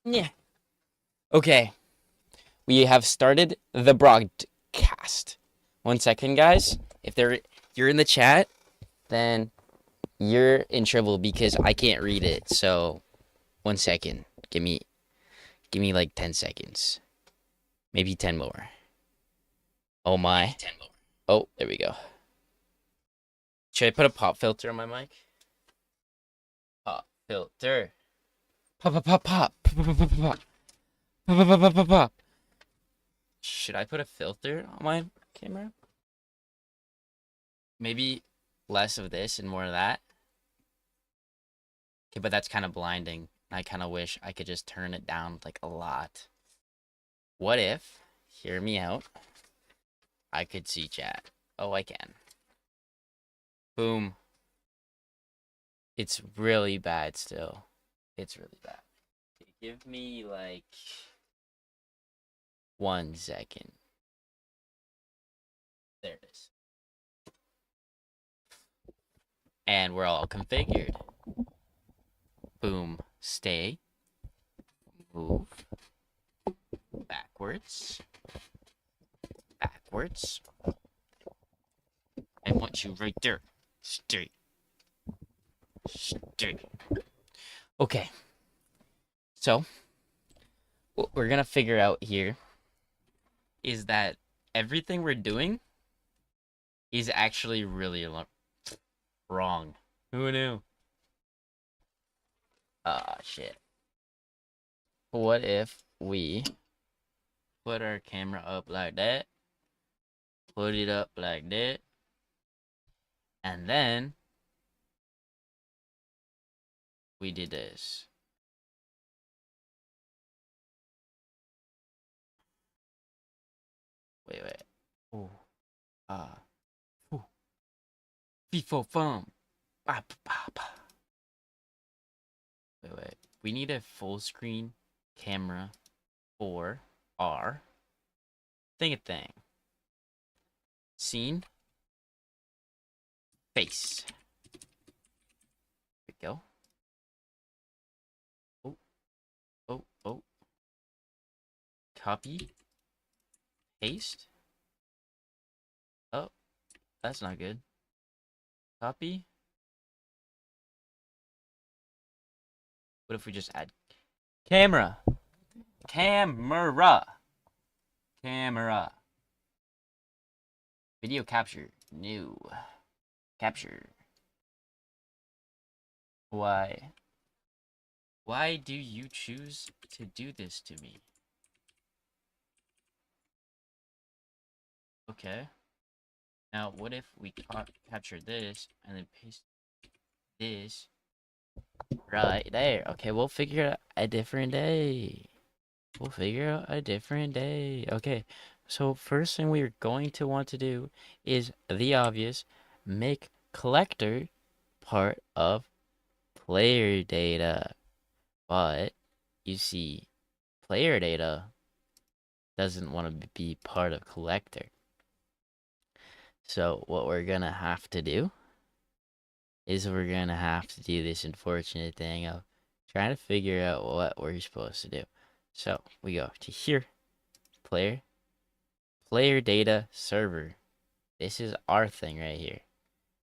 Yeah. Okay, we have started the broadcast. 1 second, guys. If you're in the chat, then you're in trouble because I can't read it. So 1 second. Give me like 10 seconds. Maybe 10 more. Oh my. Oh, there we go. Should I put a pop filter on my mic? Pop filter. Pop pop pop pop. Pop pop pop pop. Pop pop pop pop pop. Should I put a filter on my camera? Maybe less of this and more of that. Okay, but that's kind of blinding. I kind of wish I could just turn it down like a lot. What if, hear me out, I could see chat? Oh, I can. Boom. It's really bad still. It's really bad. Give me like 1 second. There it is. And we're all configured. Boom. Stay. Move. Backwards. Backwards. I want you right there. Straight. Straight. Okay. So, what we're gonna figure out here is that everything we're doing is actually really wrong. Who knew? Ah, shit. What if we put our camera up like that, put it up like that, and then we did this. Wait. Oh, ah, ooh, FIFO fun. Ba, ba, ba, ba. Wait. We need a full screen camera for our thing. Scene, face. There we go. Oh. Copy, paste. Oh, that's not good. Copy. What if we just add camera? Camera. Video capture. New. Capture. Why? Why do you choose to do this to me? Okay. Now, what if we capture this and then paste this right there? Okay, we'll figure out a different day. Okay, so first thing we're going to want to do is the obvious, make collector part of player data. But you see, player data doesn't want to be part of collector. So what we're gonna have to do is we're gonna have to do this unfortunate thing of trying to figure out what we're supposed to do. So we go to here, player data server. This is our thing right here.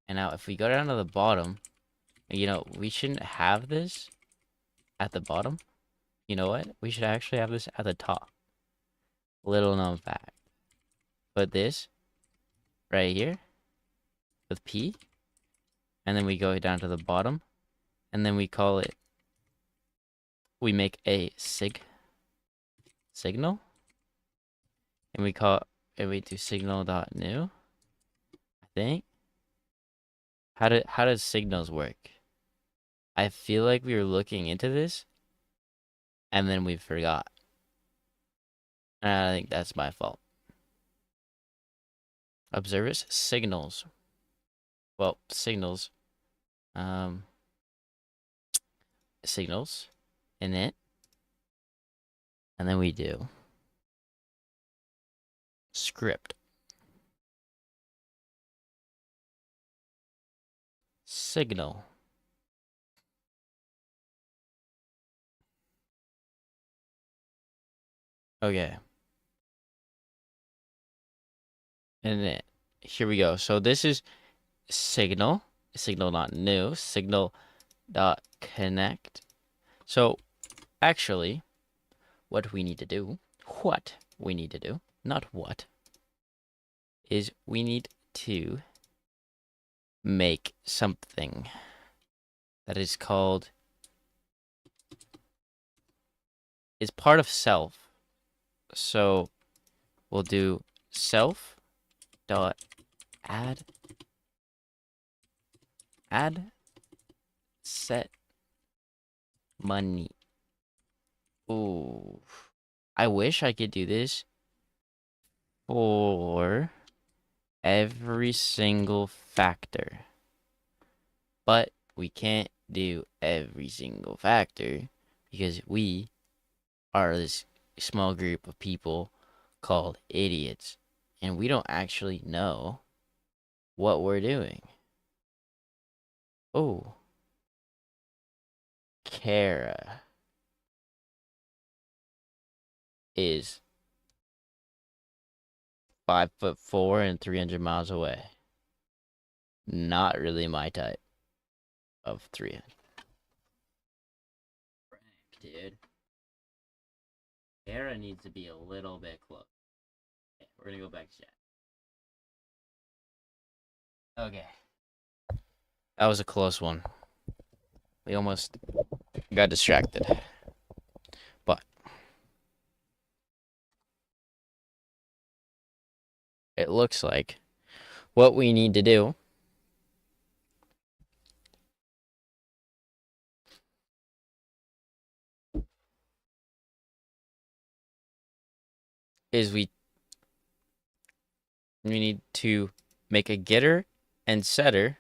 And now if we go down to the bottom, we shouldn't have this at the bottom. You know what? We should actually have this at the top. Little known fact. Put this right here with P, and then we go down to the bottom, and then we make a signal, and we do signal.new, I think. How does signals work? I feel like we were looking into this, and then we forgot. And I think that's my fault. Observers, signals. Well, signals. Um, signals, init, and then we do script. Signal. Okay. And then here we go. So this is signal not new, signal dot connect. So actually, what we need to do, not what, is we need to make something that is called, is part of self. So we'll do self dot add set money. Ooh, I wish I could do this for every single factor, but we can't do every single factor because we are this small group of people called idiots, and we don't actually know what we're doing. Oh, Kara is 5'4" and 300 miles away. Not really my type of 300. Dude, Kara needs to be a little bit close. Okay, we're gonna go back to chat. Okay, that was a close one. We almost got distracted. But it looks like what we need to do is we need to make a getter and setter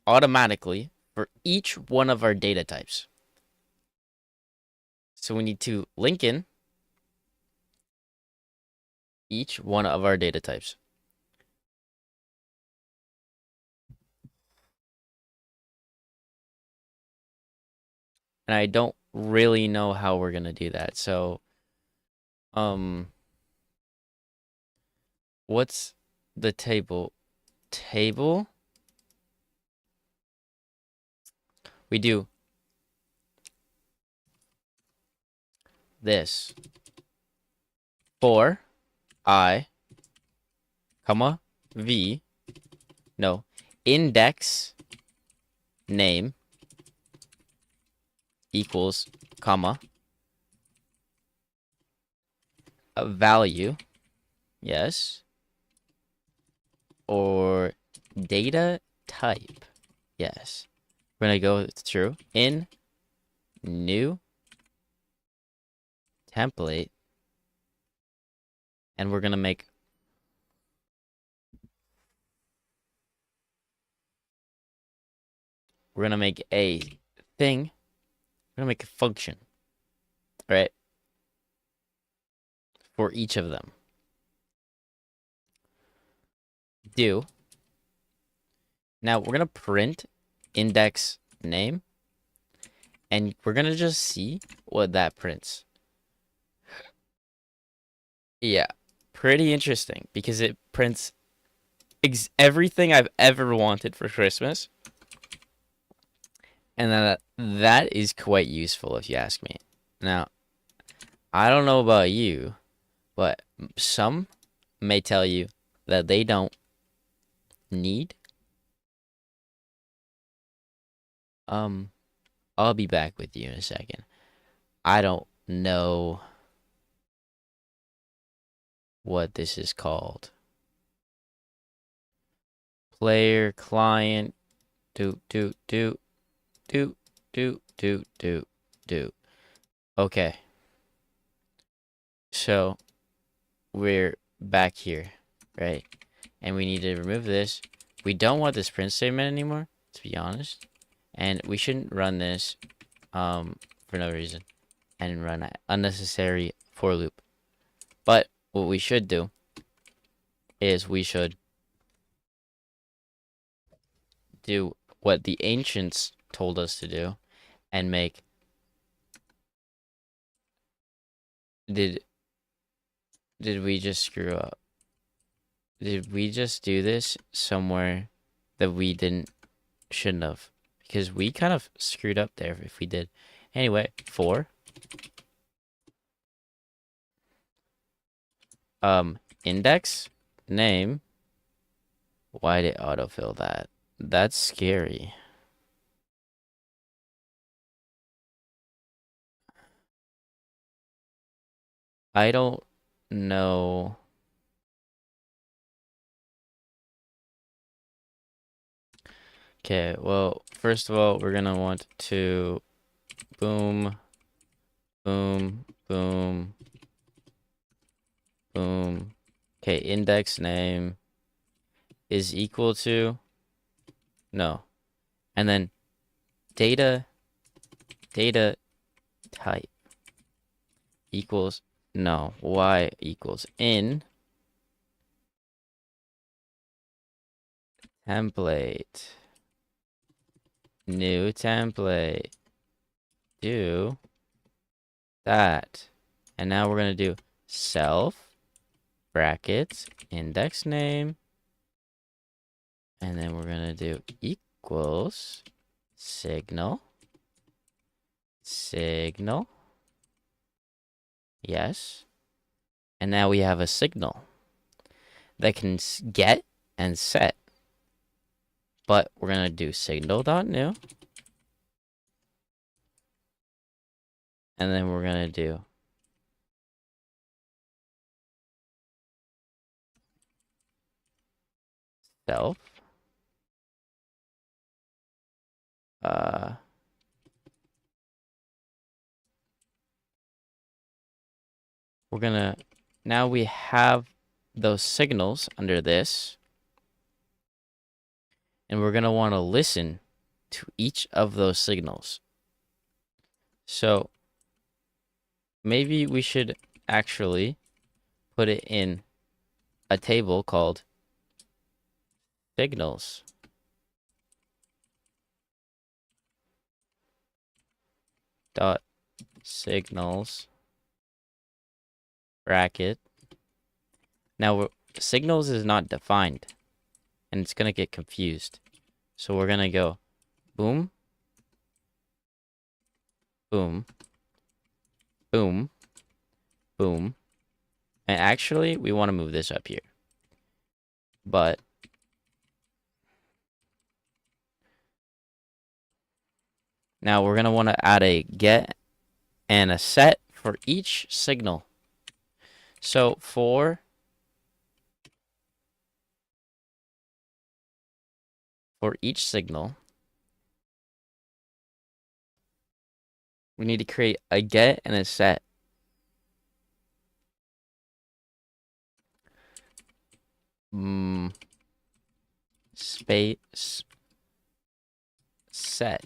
automatically for each one of our data types. So we need to link in each one of our data types. And I don't really know how we're gonna do that. So, what's the table? Table? We do this for I, comma, v, no, index name equals, comma, a value, yes, or data type, yes. We're gonna go through in new template, and we're gonna make a thing. We're gonna make a function, right, for each of them. Do. Now we're gonna print index name, and we're gonna just see what that prints. Yeah, pretty interesting because it prints everything I've ever wanted for Christmas. And that is quite useful if you ask me. Now, I don't know about you, but some may tell you that they don't need. I'll be back with you in a second. I don't know what this is called. Player, client, do. Okay. So, we're back here, right? And we need to remove this. We don't want this print statement anymore, to be honest. And we shouldn't run this for no reason and run an unnecessary for loop. But what we should do is we should do what the ancients told us to do and make Did we just screw up? Did we just do this somewhere that we shouldn't have? Because we kind of screwed up there if we did. Anyway, 4. Index name. Why did it autofill that? That's scary. I don't know. Okay, well, first of all, we're gonna want to boom, boom, boom, boom. Okay, index name is equal to, no. And then data type equals, no, y equals in template, new template, do that. And now we're going to do self brackets index name, and then we're going to do equals signal, yes. And now we have a signal that can get and set. But we're going to do signal.new. And then we're going to do self. We're going to, now we have those signals under this. And we're going to want to listen to each of those signals. So maybe we should actually put it in a table called signals. Dot signals bracket. Now signals is not defined, and it's gonna get confused. So we're gonna go boom, boom, boom, boom. And actually, we want to move this up here. But now we're gonna want to add a get and a set for each signal. So for each signal, we need to create a get and a set. Space set.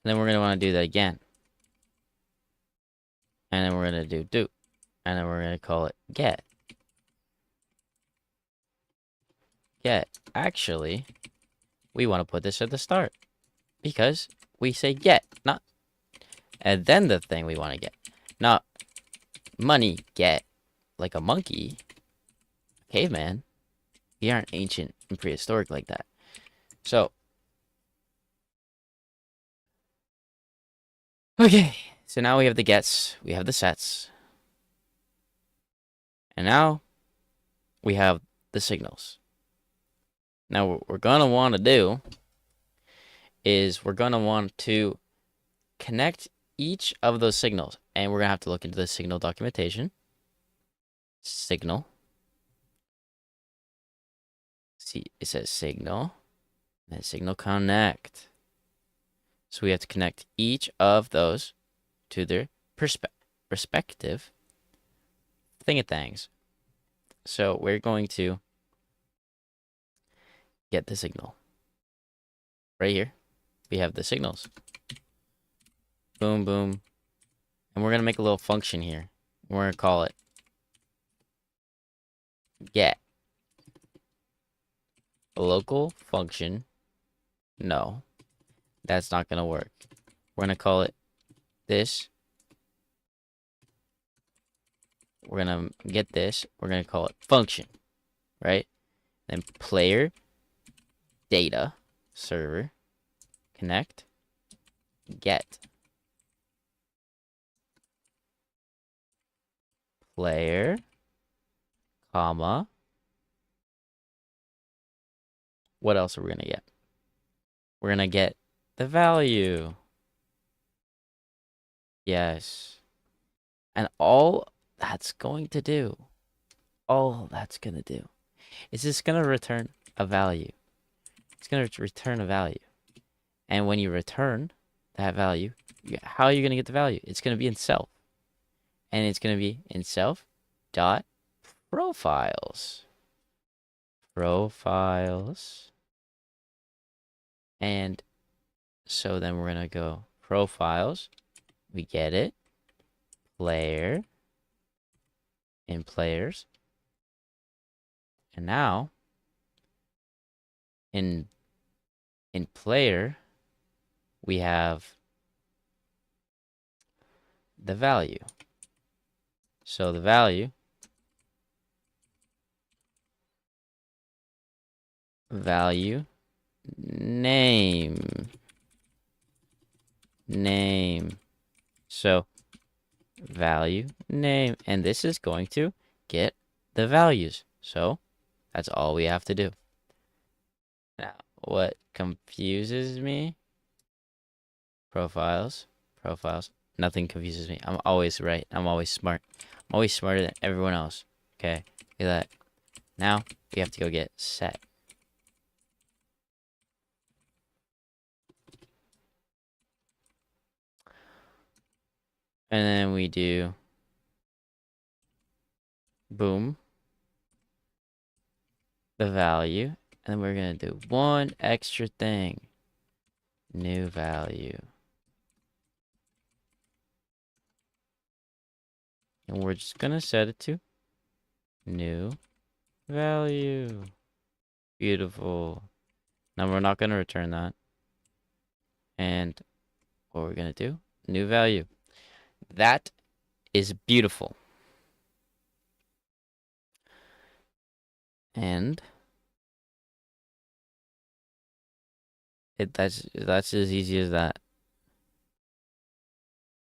And then we're going to want to do that again. And then we're going to do. And then we're going to call it get. Get. Actually, we want to put this at the start. Because we say get, not. And then the thing we want to get. Not money get. Like a monkey. Caveman. We aren't ancient and prehistoric like that. So. Okay. So now we have the gets. We have the sets. And now we have the signals. Now what we're going to want to do is we're going to want to connect each of those signals. And we're going to have to look into the signal documentation. Signal. See, it says signal. And signal connect. So we have to connect each of those to their respective thingatangs. So we're going to get the signal. Right here, we have the signals. Boom, boom. And we're going to make a little function here. We're going to call it get. A local function. No, that's not going to work. We're going to call it this we're gonna get this. We're gonna call it function, right? Then player data server connect get player, comma. What else are we gonna get? We're gonna get the value. Yes. And all that's going to do, is just gonna return a value. It's gonna return a value. And when you return that value, how are you gonna get the value? It's gonna be in self. And it's gonna be in self dot profiles. Profiles. And so then we're gonna go profiles. We get it. Player. In players. And now in player we have the value. So the value name. So value name, and this is going to get the values. So that's all we have to do. Now, what confuses me? Profiles. Nothing confuses me. I'm always right. I'm always smart. I'm always smarter than everyone else. Okay, look at that. Now we have to go get set. And then we do boom, the value, and then we're gonna do one extra thing. New value. And we're just gonna set it to new value. Beautiful. Now we're not gonna return that. And what we're gonna do, new value. That is beautiful. And that's as easy as that.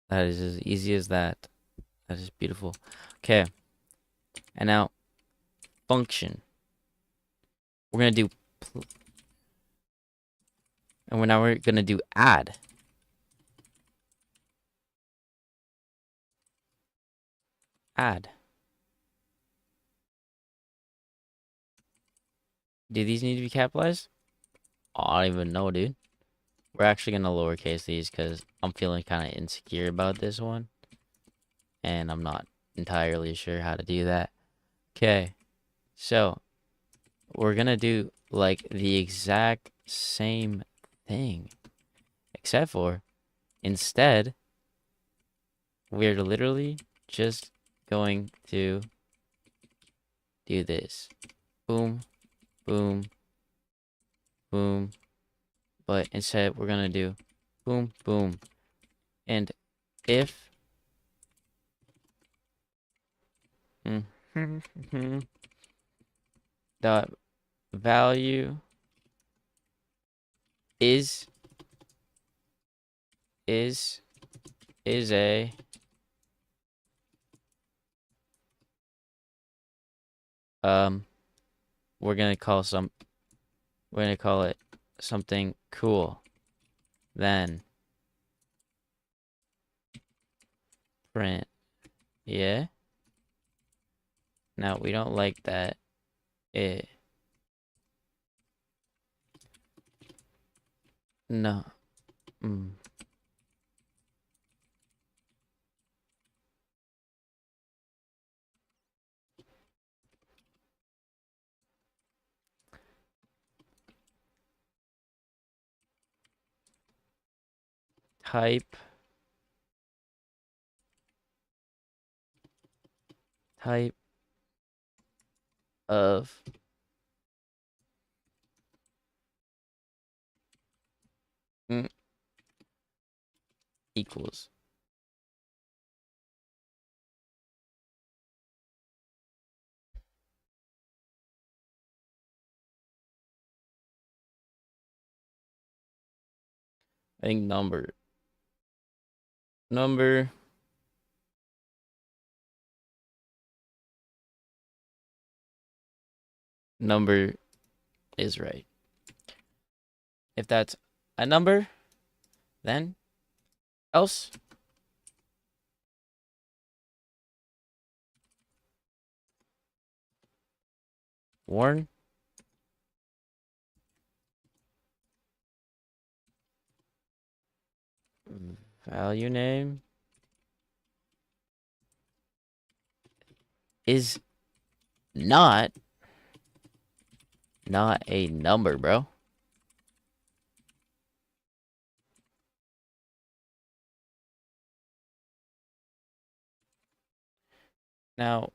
That is as easy as that. That is beautiful. Okay. And now function. We're gonna do now we're gonna do add. Add. Do these need to be capitalized? Oh, I don't even know, dude. We're actually gonna lowercase these because I'm feeling kind of insecure about this one. And I'm not entirely sure how to do that. Okay. So, we're gonna do like the exact same thing. Except for, instead, we're literally just going to do this. Boom, boom, boom. But instead, we're gonna do boom, boom. And if dot value is a we're gonna call it something cool, then print. Yeah. Now we don't like that. No. Type of equals I think number. Number. Number is right. If that's a number, then else. Warn. Value name is not a number, bro. Now,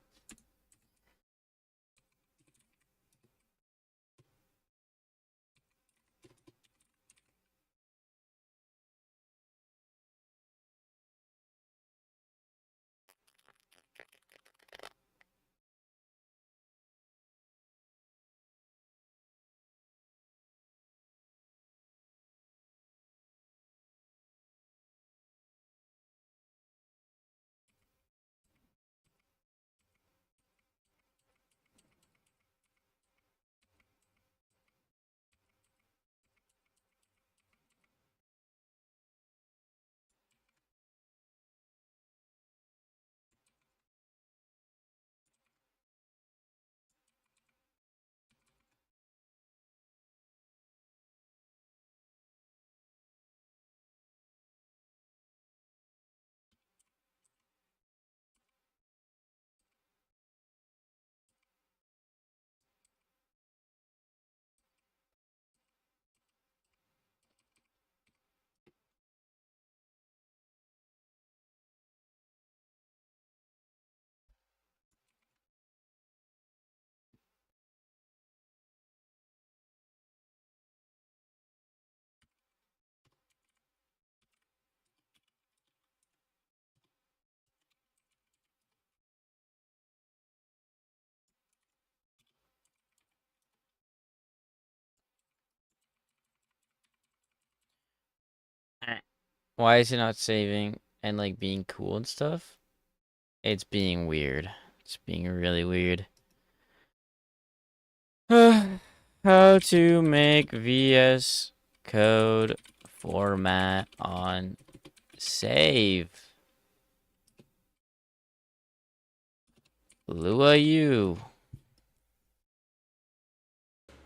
why is it not saving and like being cool and stuff? It's being weird. It's being really weird. How to make VS Code format on save. Lua you.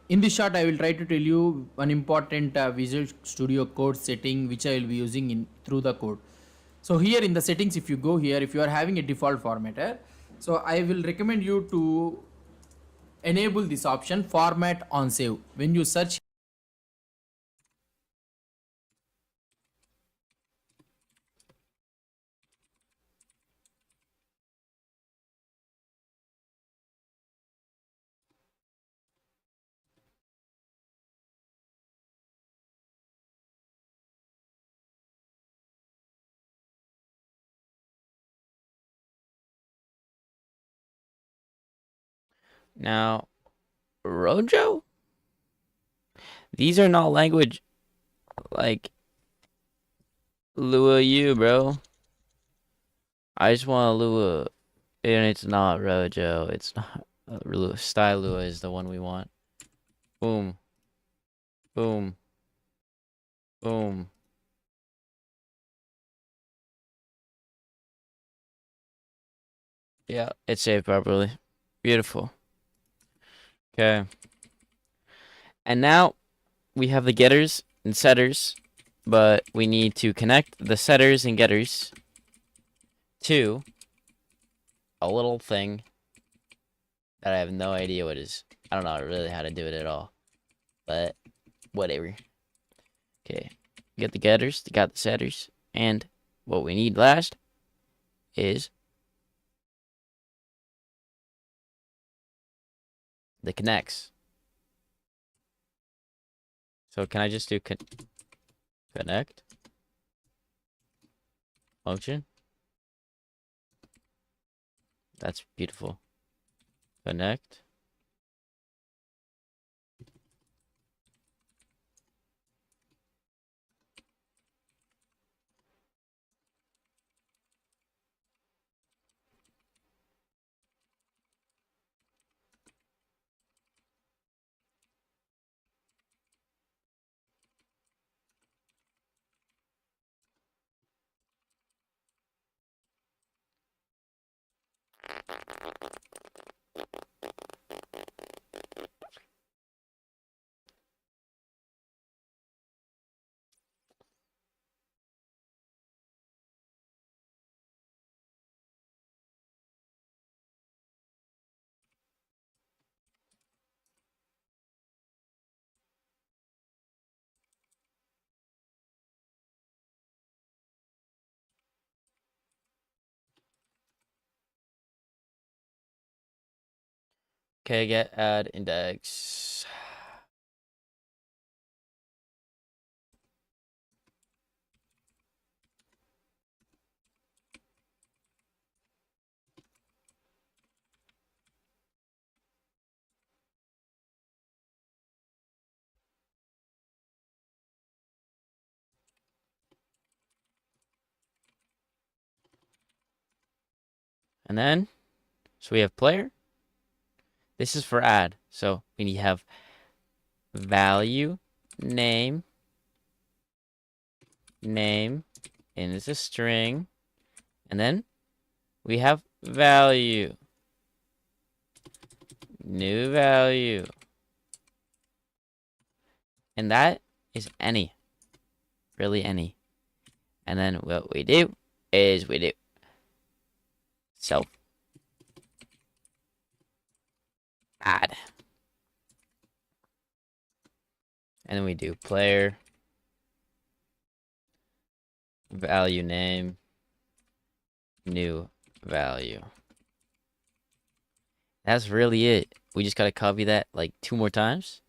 In this short, I will try to tell you one important Visual Studio Code setting which I will be using in through the code. So here in the settings, if you go here, if you are having a default formatter, so I will recommend you to enable this option format on save. When you search Now, Rojo? These are not language like Lua you, bro. I just want a Lua. And it's not Rojo. It's not Lua. Style Lua is the one we want. Boom. Boom. Boom. Yeah, it's saved properly. Beautiful. Okay. And now we have the getters and setters, but we need to connect the setters and getters to a little thing that I have no idea what is. I don't know really how to do it at all, but whatever. Okay, get the getters, got the setters, and what we need last is the connects. So can I just do connect function? That's beautiful. Connect. Okay, get add index. And then, so we have player. This is for add. So we need to have value, name, and it's a string. And then we have value, new value. And that is any, really any. And then what we do is we do self add. And then we do player, value name, new value. That's really it. We just gotta copy that like 2 more times.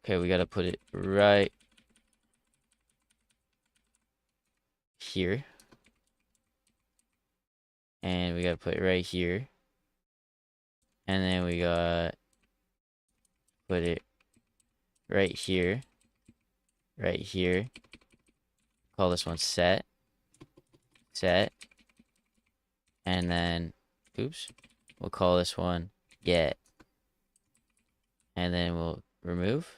Okay, we gotta put it right here. And we gotta put it right here. And then we gotta put it right here. Right here. Call this one set. Set. And then, oops. We'll call this one get. And then we'll remove.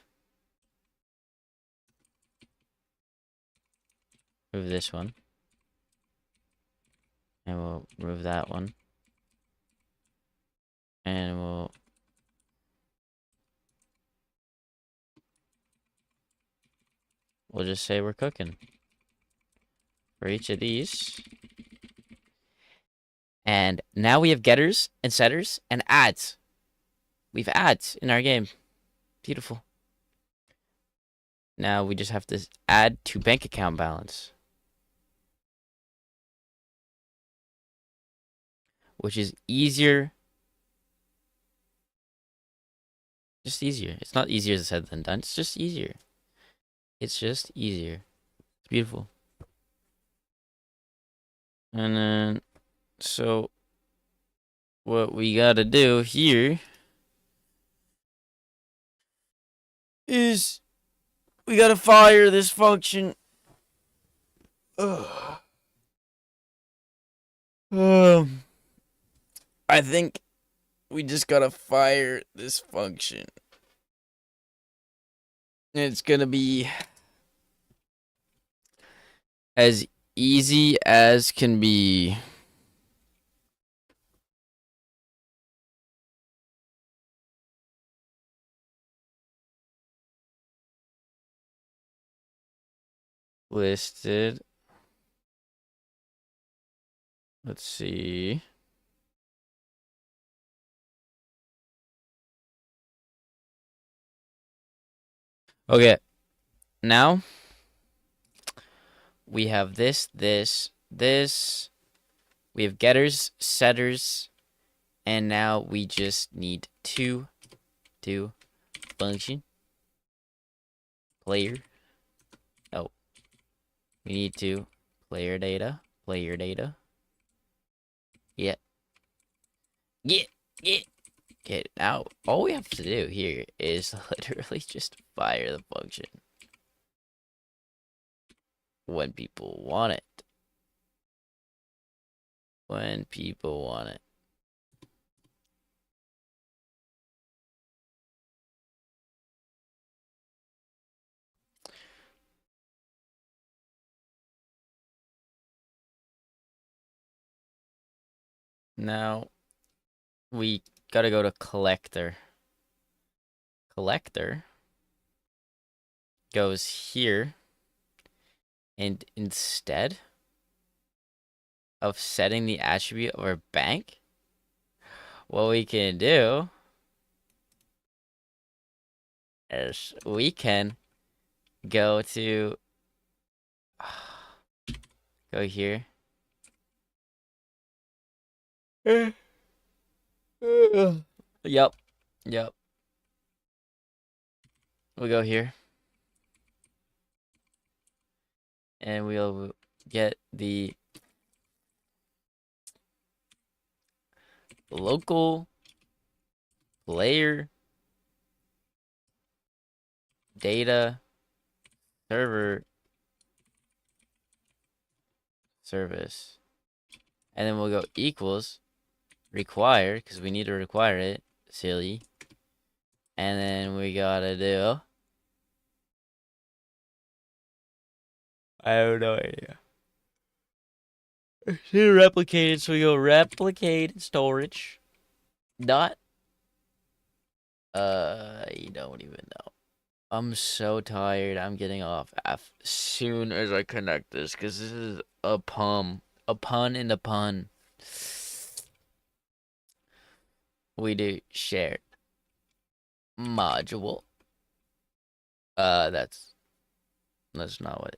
Remove this one. And we'll remove that one. And we'll just say we're cooking for each of these. And now we have getters and setters and adds. We have adds in our game. Beautiful. Now we just have to add to bank account balance, which is easier. Just easier. It's not easier said than done. It's just easier. It's just easier. It's beautiful. And then, so what we gotta do here is we gotta fire this function. Ugh. I think we just gotta fire this function. It's gonna be as easy as can be. Listed. Let's see. Okay. Now we have this. We have getters, setters, and now we just need to do function player. Oh, we need to player data. Yeah. Okay, now all we have to do here is literally just fire the function when people want it. When people want it. Now we gotta go to collector. Collector goes here, and instead of setting the attribute of our bank, what we can do Yes, we can go to go here. Yep. Yep. We'll go here. And we'll get the local player data server service. And then we'll go equals require, because we need to require it. Silly. And then we gotta do, I have no idea. See replicated, so we go replicated storage dot. You don't even know. I'm so tired. I'm getting off as soon as I connect this, because this is a pun in the pun. We do shared module. That's not what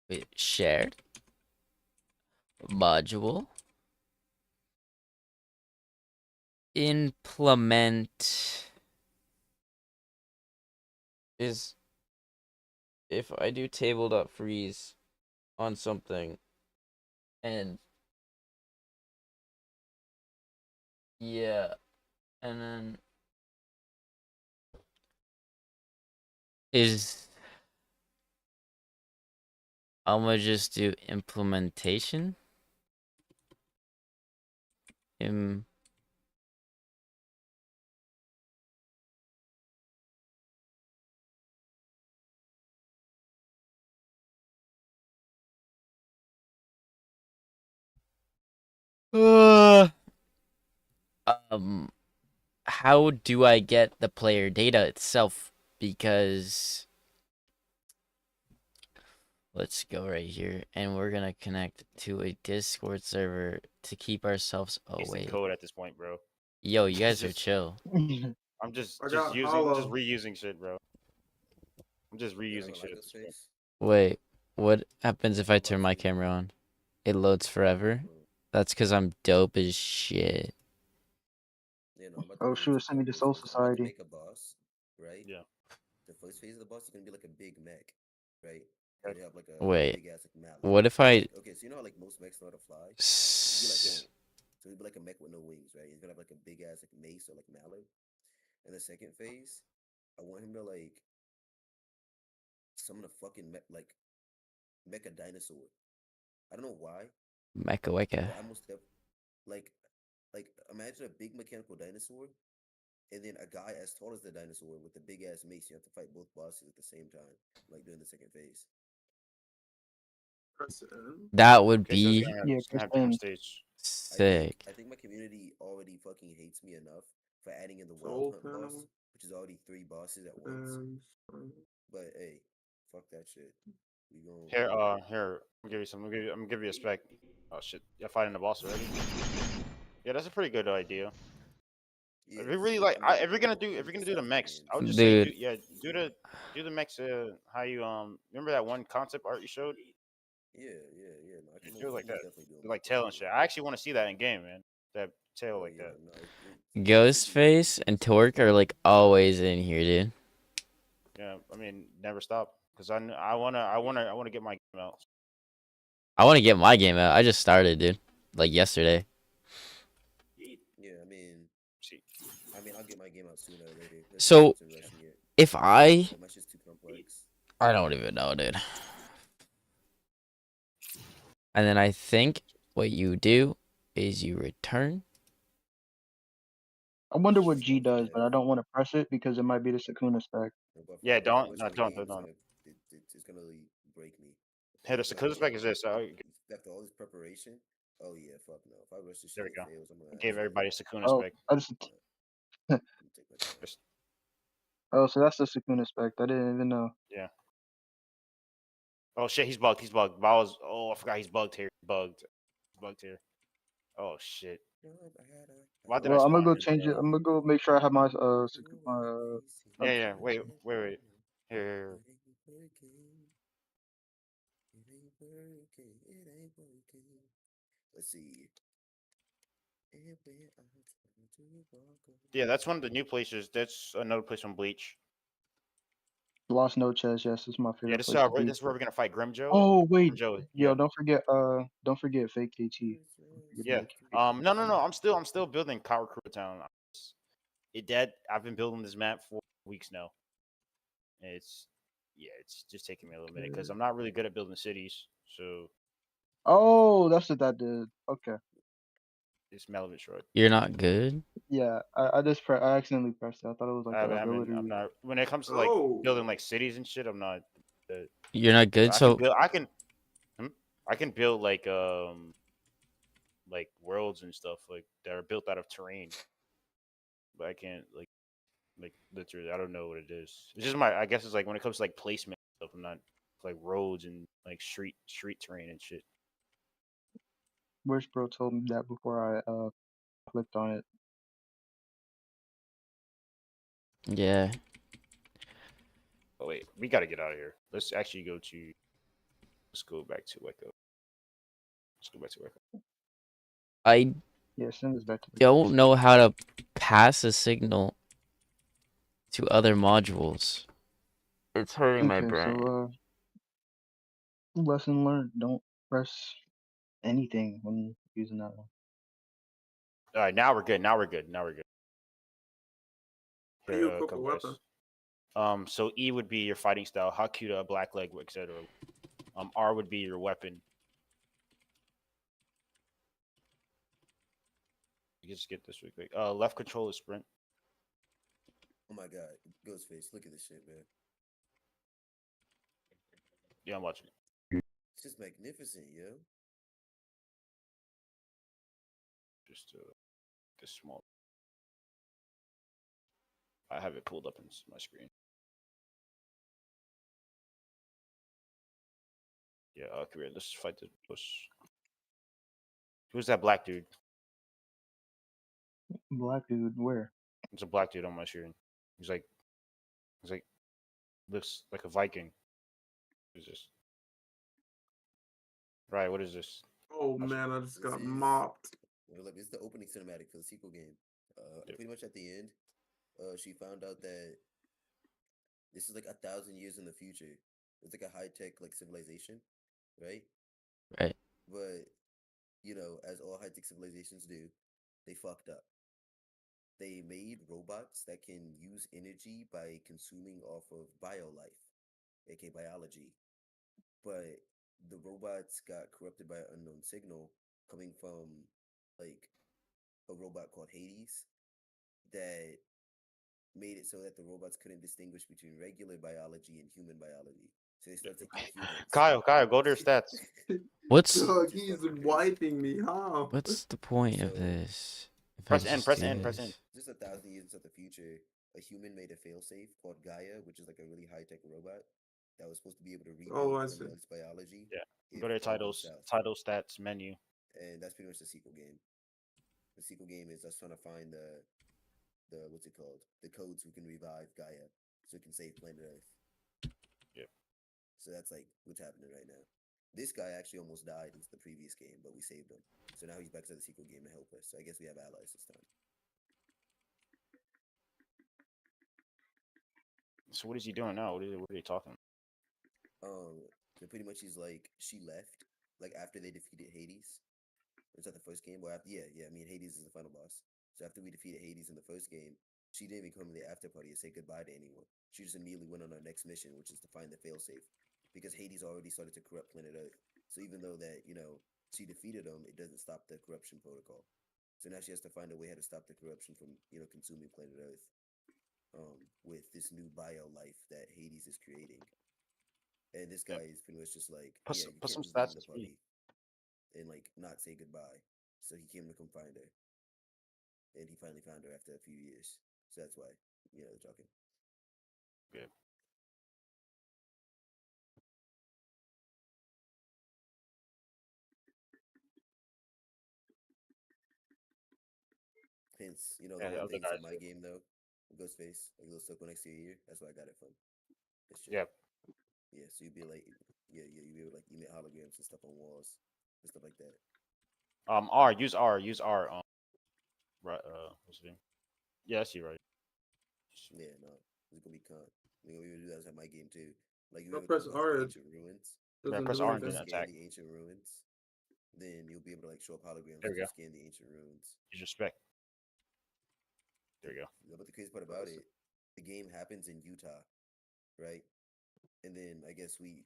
we shared module implement is if I do table.freeze on something and yeah, and then is I'm gonna just do implementation. Uh, how do I get the player data itself? Because let's go right here, and we're gonna connect to a Discord server to keep ourselves away. Code at this point, bro. Yo, you guys are chill. I'm just got reusing shit, bro. I'm just reusing shit at this point. Wait, what happens if I turn my camera on? It loads forever? That's because I'm dope as shit. Yeah, no, I'm about to Oh, go shoot, into send me to couples Soul because I'm about to Society. make a boss, right? Yeah. The first phase of the boss is gonna be like a big mech, right? Okay. And you have like a Wait, big ass like mallet. what if I Okay, so you know how like most mechs know how to fly? It'd be like s- that. So it'd be like a mech with no wings, right? He's gonna have like a big ass like mace or like mallet. And the second phase, I want him to like summon a fucking like mecha dinosaur. I don't know why, Mecha Weka? but I most like like imagine a big mechanical dinosaur and then a guy as tall as the dinosaur with a big ass mace. You have to fight both bosses at the same time, like during the second phase. That would Okay, so be Yeah, it's gonna have Kristen. different stage. sick. I think my community already fucking hates me enough for adding in the Wild Hunt boss, which is already 3 bosses at once. But hey, fuck that shit. We gon' Here. I'm gonna give you some. I'm gonna give you a spec. Oh shit! You're fighting the boss already. Yeah, that's a pretty good idea. yeah. If you really 'Cause, like, I mean, if you're gonna do the Nostalgia mechs, I fans. would just say Dude, do the mechs. How you remember that one concept art you showed? Yeah, yeah, yeah. No, I can Just do it like that. definitely do Do a like mech tail with and you. shit. I actually want to see that in game, man. That tail Oh like yeah, that. no. Ghostface and Torque are like always in here, dude. Yeah, I mean, never stop because I wanna get my game out. I want to get my game out. I just started, dude. Like yesterday. Yeah, I mean, See, I'll get my game out sooner or later. There's no So sense in rushing it. if I But my shit's too complex. I don't even know, dude. And then I think what you do is you return. I wonder what Just G know if does, but I don't want to press it because it might be the Sakuna spec. yeah, if I don't rush no my don't game, don't. don't. it's gonna really break me. Hey, the But I Sakuna spec mean, is this. after all this preparation, oh yeah, fuck no. If I rush this There shit we and it go. fails, I'm I gonna gave actually everybody a Sakuna Oh, spec. I just I'm gonna take my time. Just- oh, so that's the Sakuna spec. I didn't even know. yeah. Oh shit, he's bugged. He's bugged. I forgot he's bugged here. Bugged here. Oh shit. Why did I Well, I'm gonna spawn go in here? change it. I'm gonna go make sure I have my Yeah, up- yeah. Wait, wait, wait. Here. Let's see. Yeah, that's one of the new places. That's another place from Bleach. Lost No Chest. Yes, this is my Yeah, favorite place to be. this is where we're gonna fight Grimjo. Oh wait, Grimjo. yo, Yeah, don't forget fake KT. Don't forget yeah. about KT. No, no, no. I'm still building Karakura Town. It dead. I've been building this map for weeks now. And it's just taking me a little minute because I'm not really good at building cities. So Oh, that's what that did. Okay. it's Melvin Short. You're not good? Yeah, I accidentally pressed it. I thought it was like the I'm ability. not when it comes to like building like cities and shit. I'm not. Uh, You're not good, I can so build. Hmm? I can build like worlds and stuff like that are built out of terrain, but I can't like literally. I don't know what it is. It's just my. I guess it's like when it comes to like placement stuff. I'm not like roads and like street terrain and shit. Wish bro told me that before I clicked on it. yeah. Oh wait, we gotta get out of here. Let's actually go to. Let's go back to Weko. Let's go back to Weko. I Yeah, send this back to the don't know how to pass a signal to other modules. It's hurting my Okay, brain. so lesson learned. Don't press anything when using that one. All right, now we're good. Now we're good. Now we're good. How do you Here, equip a come weapon? guys. So E would be your fighting style, Hakuda, black leg, etc. R would be your weapon. You can just get this real quick. Left control is sprint. Oh my god, Ghostface, look at this shit, man. Yeah, I'm watching. It's just magnificent, yo. Just this small. I have it pulled up in my screen. Yeah, come here. Let's fight this bush. Who's that black dude? Black dude, where? It's a black dude on my screen. He's like, looks like a Viking. What is this? Right, what is this? Oh man, I just This got is mopped. well, look, this is the opening cinematic for the sequel game. Yep. Pretty much at the end, she found out that this is like 1,000 years in the future. It's like a high tech like civilization, right? Right. But you know, as all high tech civilizations do, they fucked up. They made robots that can use energy by consuming off of biolife, aka biology. But the robots got corrupted by an unknown signal coming from like a robot called Hades that made it so that the robots couldn't distinguish between regular biology and human biology. So they started to eat humans. Kyle, go to your stats. What's Dog, he's wiping me, huh? what's the point of So this? If I Press N, just press do N, press N. this? just 1,000 years into the future, a human made a failsafe called Gaia, which is like a really high tech robot that was supposed to be able to Oh, rebuild I see. Earth's biology Yeah. if Go to your all goes titles, south. title stats menu. And that's pretty much the sequel game. The sequel game is us trying to find the what's it called? The codes we can revive Gaia so we can save planet Earth. Yep. So that's like what's happening right now. This guy actually almost died in the previous game, but we saved him. So now he's back to the sequel game to help us. So I guess we have allies this time. So what is he doing now? What are they talking? So pretty much he's like she left like after they defeated Hades. Was that the first game? Well, after, yeah. I mean, Hades is the final boss. So after we defeated Hades in the first game, she didn't even come to the after party and say goodbye to anyone. She just immediately went on her next mission, which is to find the failsafe, because Hades already started to corrupt planet Earth. So even though that she defeated him, it doesn't stop the corruption protocol. So now she has to find a way how to stop the corruption from consuming planet Earth. With this new bio life that Hades is creating, and this guy is pretty much just like, yeah, you Put can't some just leave stats the to speed. party and like not say goodbye. So he came to come find her, and he finally found her after a few years. So that's why they're talking. Good. Hence, you know, the Yeah, the one other thing to guys. my game though, Ghostface, like little circle next to your ear. That's where I got it from. This shit. Yeah. Yeah, so you'd be like, you'd be able to like emit holograms and stuff on walls and stuff like that. Use R. Use R. Right. What's the name? Yeah, I see. Right. Yeah, no, it's gonna be con. You know, we would do that at my game too. Like you I'll ever come press across like the R. It ancient ruins? Yeah, doesn't press do R and You then anything. scan attack. the ancient ruins, then you'll be able to like show up holograms There as we you go. scan the ancient ruins. Use respect. There you go. But the crazy part about it, the game happens in Utah, right? And then I guess we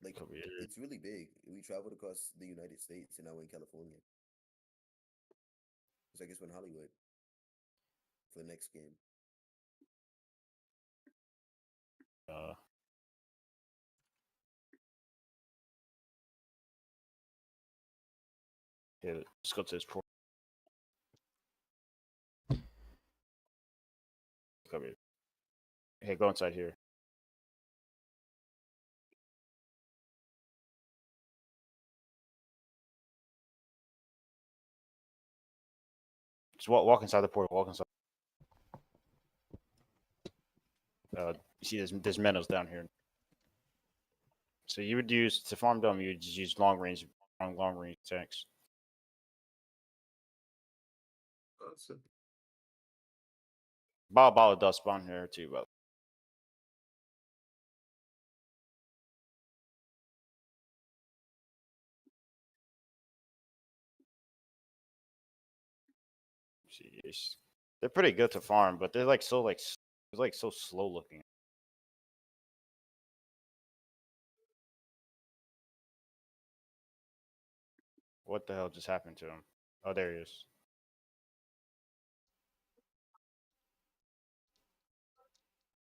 like Come here. it's really big. We traveled across the United States and now we're in California. So I guess we're in Hollywood for the next game. Uh, yeah, let's go to this pro. Come here. Hey, go inside here. Just walk inside the portal. Walk inside. You see, there's meadows down here. So you would use to farm them. You would just use long range attacks. That's it. Ball does spawn here too, but see, they're pretty good to farm, but they're like so slow looking. What the hell just happened to him? Oh, there he is.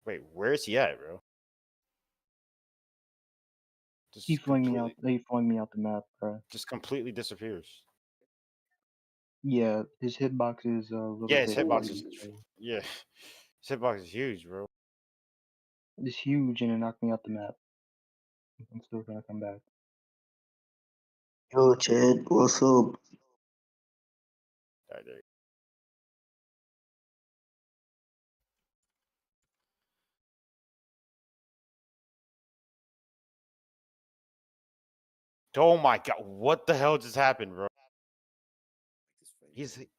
Wait, where is he at, bro? He Just flung me out. completely, They flung me out the map, bro. just completely disappears. Yeah, his hitbox is a little Yeah, his bit hitbox is, dirty. So yeah, his hitbox is huge, bro. it's huge, and it knocked me out the map. I'm still gonna come back. Yo, Chad, what's up? Right there. Oh my god, what the hell just happened, bro? This frame He's rate.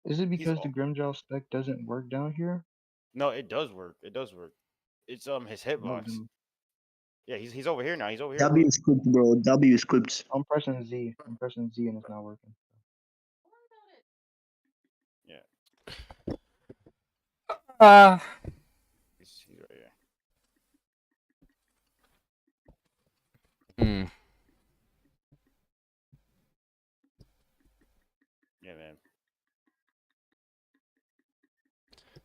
Is it he's because the Grimjow spec doesn't work down here? no, it does work. It does work. It's his No, hitbox. then Yeah, he's over here now. He's over here, bro. W script, bro. W scripts. I'm pressing Z. I'm pressing Z, and it's not working. Yeah, Uh, he's right here. hmm. Yeah, man.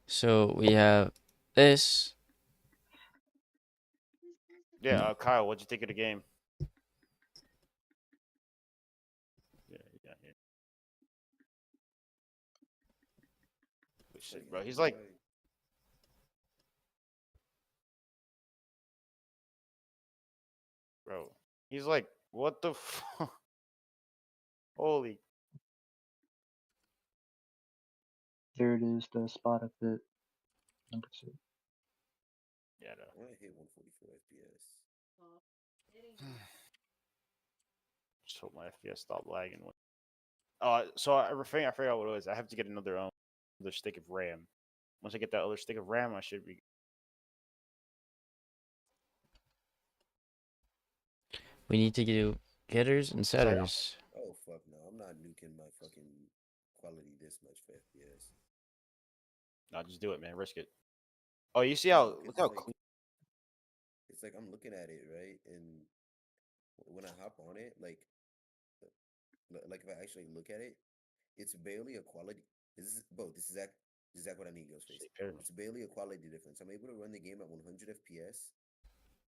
So we have this. Yeah, Kyle, what'd you think of the game? Yeah, yeah. Holy shit, bro. He's like, bro. He's like, what the fuck? Holy. There it is, the spot of it. Number 6. Yeah, no. I want to hit 144 FPS. Just hope my FPS stop lagging. So I forgot what it was. I have to get another stick of RAM. Once I get that other stick of RAM, I should be. We need to do getters and setters. Oh fuck no, I'm not nuking my fucking quality this much for FPS. No, just do it, man. Risk it. Oh, you see No, how 'cause look it's how like clean. it's like I'm looking at it right, and when I hop on it, like if I actually look at it, it's barely a quality. This is bro. This is exactly what I mean, Ghostface. It's barely a quality difference. I'm able to run the game at 100 FPS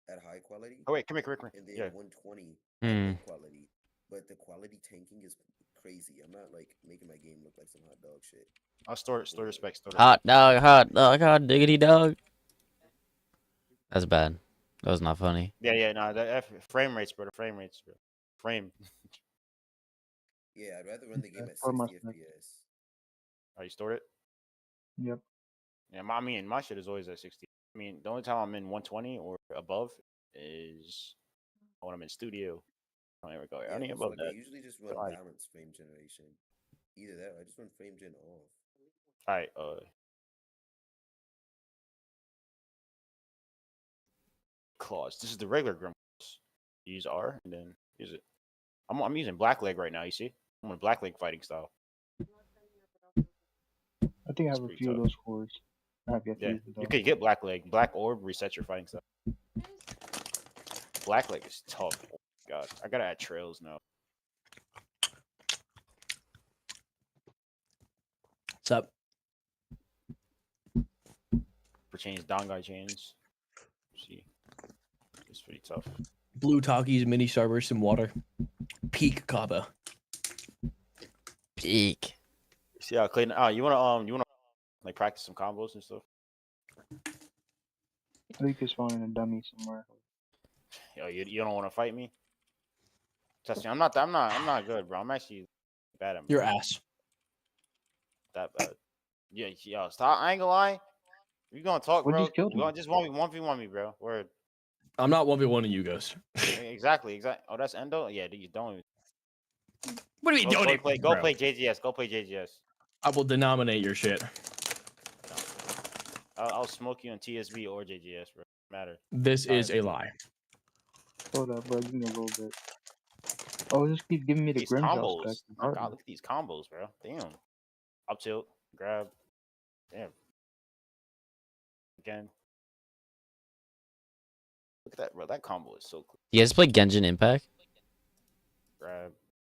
at high quality, Oh wait, come here. and then Yeah, 120 at Hmm. low quality. But the quality tanking is crazy. I'm not like making my game look like some hot dog shit. I'll store respect. Store Hot respect. dog, hot diggity dog. That's bad. That was not funny. Yeah. No, frame rates, bro. The frame rates, bro. Frame. Yeah, I'd rather run the game at For my 60 spec. FPS. Oh, you stored it? Yep. Yeah, I mean, my shit is always at 60. I mean, the only time I'm in 120 or above is when I'm in studio. I don't ever go Yeah, any so above like I that. usually just run Like, balanced frame generation. Either that, or I just run frame gen off. all right, claws. This is the regular Grim. Use R and then use it. I'm using Blackleg right now. You see, I'm on Blackleg fighting style. I think I It's have a pretty few of tough. those cores. I have yet to Yeah, use it you though. could get Blackleg. Black Orb resets your fighting style. Blackleg is tough. Oh my god, I gotta add trails now. What's up? For chains, Dongai chains. See, it's pretty tough. Blue Talkies, mini starburst, and water. Peak kava. Peak. See how Clayton? You wanna like practice some combos and stuff? I think it's finding a dummy somewhere. Yo, you don't want to fight me? Trust me, I'm not good, bro. I'm actually bad at Your ass. that bad. Yeah, yo, stop. I ain't gonna lie. You gonna talk, What bro? just killed You me? gonna just 1v1 me, bro? Word. I'm not 1v1 of you guys. Exactly. Oh, that's Endo. Yeah, you don't. What do you mean, Go don't play. Go bro? play JGS. Go play JGS. I will denominate your shit. No. I'll smoke you in TSB or JGS, bro. Matter. This Sorry. is a lie. Hold up, bro. Give me a little bit. Oh, just keep giving me the These Grimjaw spec. combos. My God, look at these combos, bro. Damn. Up tilt, grab. Damn. Again. Look at that, bro. That combo is so cool. You guys play Genshin Impact? Grab.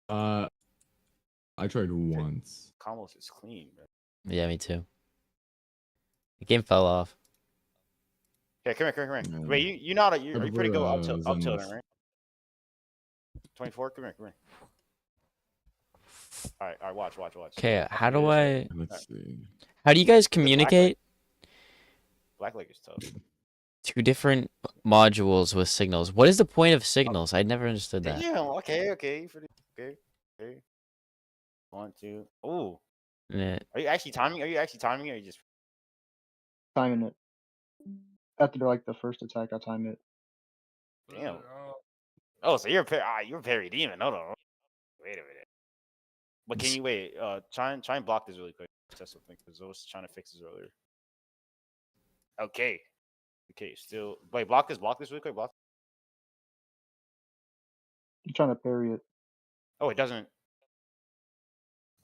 I tried once. Combos is clean, bro. Yeah, me too. The game fell off. Yeah, come here. Yeah. Wait, you know how to, I are you pretty prefer, good up tilting, Zenless. right? 24, come here. All right, watch. Okay, how do Yeah, I? Let's see. How do you guys communicate Blackleg is tough. two different modules with signals? What is the point of signals? I never understood that. Damn, okay. Okay. 1, 2. Oh, Yeah. are you actually timing? Or are you just Timing it. After like the first attack, I time it. damn? Oh, so you're Perry Demon. Hold on. Wait a minute. But can you wait? Try and block this really quick. Test something because I was trying to fix this earlier. Okay. Still wait. Block this really quick. Block. I'm trying to parry it. Oh, it doesn't.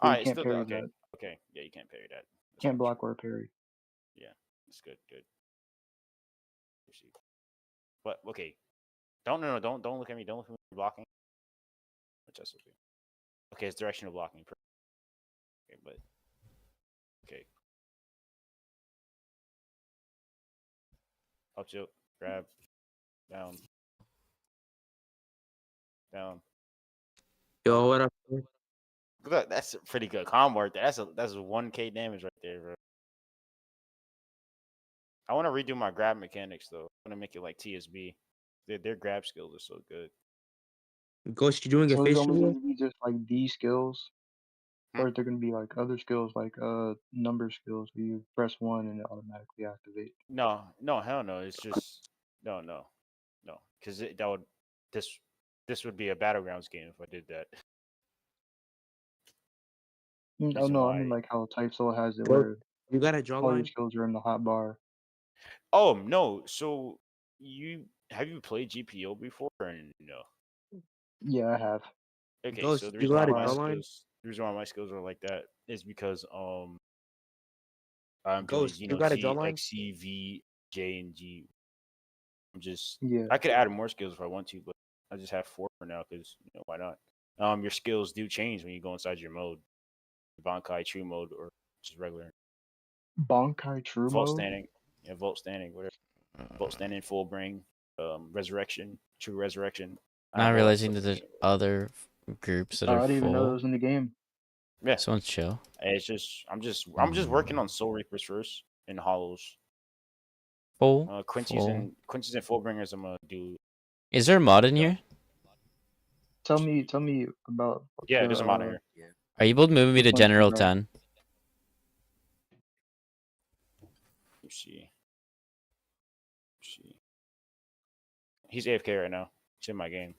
But All you right, can't still parry okay. that. Okay, yeah, you can't parry that. That's Can't fine. block or parry. Yeah, it's good. Proceed. But okay, don't look at me. Don't look at me blocking. That's okay. Okay, it's directional blocking. Okay, but okay. Up tilt, grab, down. Yo, what up? Look, that's a pretty good combo right there. That's a 1K damage right there, bro. I want to redo my grab mechanics though. I want to make it like TSB. Their grab skills are so good. Ghost, you doing a So it's face only reveal? going to be just like these skills, Hmm? or is there going to be like other skills like number skills where you press 1 and it automatically activates? No, hell no. It's just no, because that would this would be a battlegrounds game if I did that. Oh Reason no, I mean why? like how Type Soul has it Ghost, where you got a all your jawline? skills are in the hot bar. Oh no. So have you played GPO before or no? Yeah, I have. Okay, so Ghost, you got a Wow. jawline? the reason why my skills are like that is because I'm doing Ghost, you got a Z, jawline? X, C, V, J, and G. Yeah. I could add more skills if I want to, but I just have 4 for now because why not? Your skills do change when you go inside your mode, Bankai True mode or just regular Bonkai True Vault Mode? Standing, Vault Standing, whatever. Vault Standing, Full Bring, Resurrection, True Resurrection. I Not have all that realizing stuff that in the there's game. other groups that I are didn't even know that full. was in the game. Yeah, Someone's chill. it's just I'm just working on Soul Reapers first and Hollows. Full. Quincy's and Fullbringers. I'm gonna do. Is there a mod in here? Tell me about Yeah, the there's a mod in here. Yeah. Are you able to move me which to ones you General got. 10? me see. He's AFK right now. He's in my game.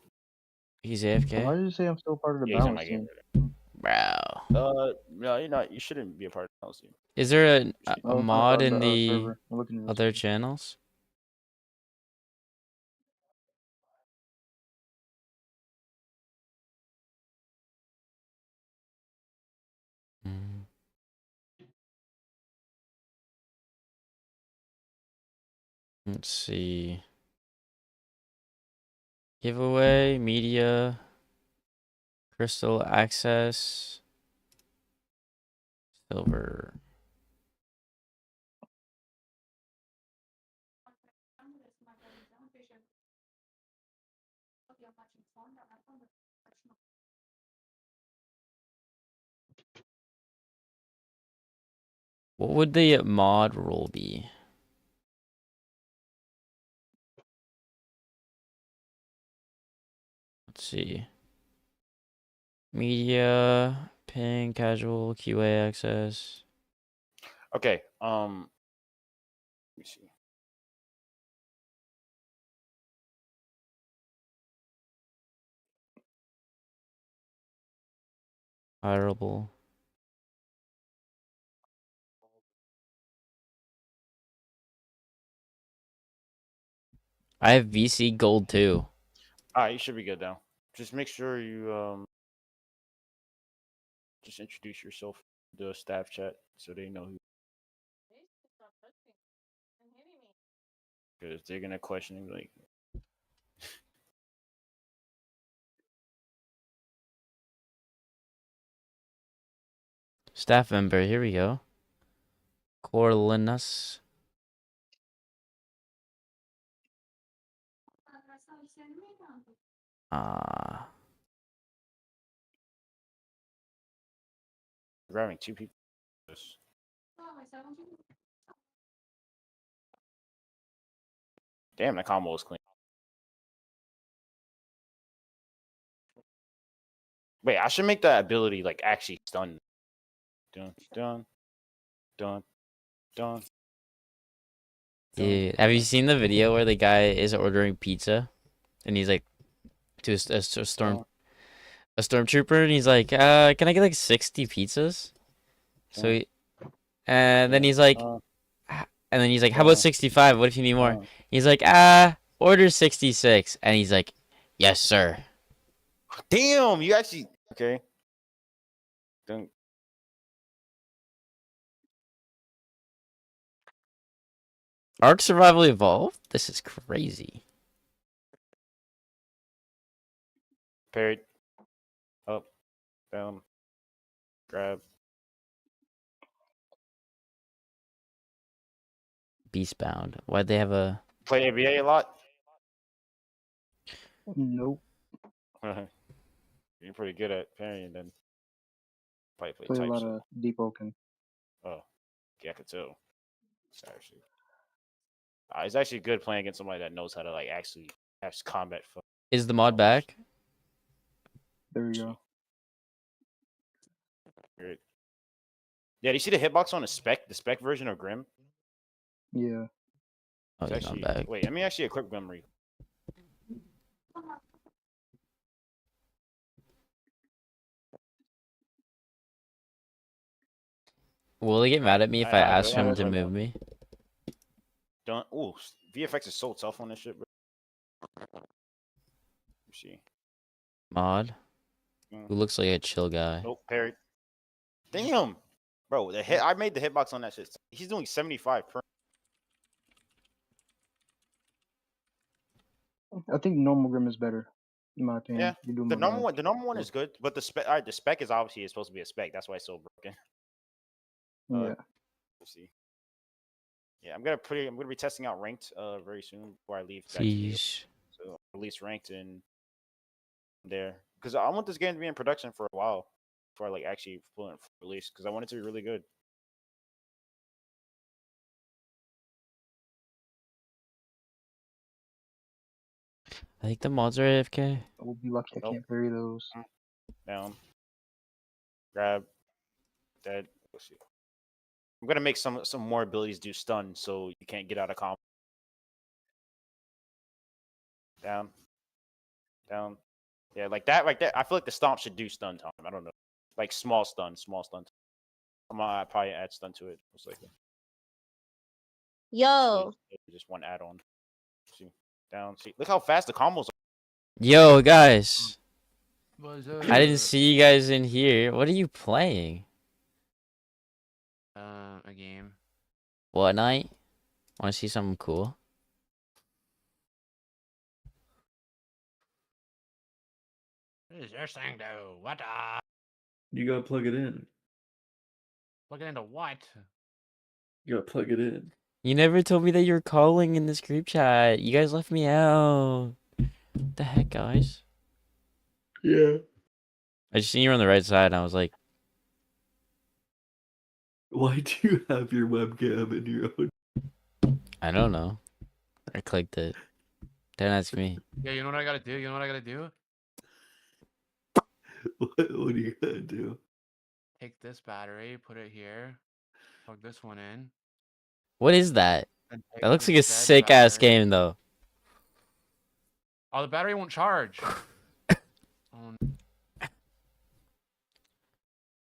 He's Why AFK? did you say I'm still part of the Yeah, he's in balance my game team? right Bro. now. No, you're not. You shouldn't be a part of the house team. Is there a Oh, mod in the the server. I'm looking at the other server. channels? Mm. Let's see. Giveaway, media, crystal access, silver. What would the mod role be? Let's see. Media, ping, casual, QA access. Okay. Let me see. Hireable. I have VC gold too. All right, you should be good now. Just make sure you just introduce yourself to the staff chat so they know who. Because they're gonna question you like. Staff member, here we go. Corlinus. Ah. Grabbing two people. Yes. Damn, that combo was clean. Wait, I should make that ability like actually stun. Dun dun dun dun. Dude, have you seen the video where the guy is ordering pizza and he's like to a stormtrooper and he's like, can I get like 60 pizzas? So he, and then he's like, how about 65? What if you need more? He's like, order 66. And he's like, yes, sir. Damn, you actually okay. Dun. Ark Survival Evolved? This is crazy. Parried. Up. Down. Grab. Beastbound. Why'd they have a... Play ABA a lot. Nope. You're pretty good at parrying then. Probably play Play a type lot shit. of deep oaken. Oh, yeah, I could tell. It's actually, it's actually good playing against somebody that knows how to like actually have combat. Is the mod back? There we go. Great. Yeah, do you see the hitbox on the spec version of Grim? Yeah. Oh, It's he's not actually, back. wait, let me actually a quick memory. Will they get mad at me if I ask I him was to like, move me? don't. Ooh, VFX is so tough on this shit, bro. Let me see. Mod? Who looks like a chill guy? Nope, parried. Damn, bro. The hit. I made the hitbox on that shit. He's doing 75 per. I think normal Grim is better, in my opinion. Yeah, You do the more normal damage. one. The normal one is good, but the spec. All right, the spec is obviously supposed to be a spec. That's why it's so broken. Yeah. Let's see. Yeah, I'm gonna be testing out ranked very soon before I leave. Sheesh. So I'll release ranked in there because I want this game to be in production for a while before I like actually pull it for release because I want it to be really good. I think the mods are AFK. I will be lucky I Nope. can't parry those. Down. Grab. Dead. Let's see. I'm gonna make some more abilities do stun, so you can't get out of combo. Down, down. Yeah, like that. Like that. I feel like the stomp should do stun time. I don't know, like small stun, small stun. I'm gonna probably add stun to it. Most likely. Yo, Just one add-on. See, down. See, look how fast the combos are. Yo, guys. What's I didn't see you guys in here. What are you playing? A game. What night? Want to see something cool? What does your thing do? What? You gotta plug it in. Plug it into what? You gotta plug it in. You never told me that you were calling in this group chat. You guys left me out. What the heck, guys? Yeah. I just seen you on the right side, and I was like, Why do you have your webcam in your own? I don't know. I clicked it. Don't ask me. Yeah, you know what I gotta do? You know what I gotta do? What are you gonna do? Take this battery, put it here, plug this one in. What is that? And take That looks like a this dead sick ass battery. game, though. Oh, the battery won't charge. Oh,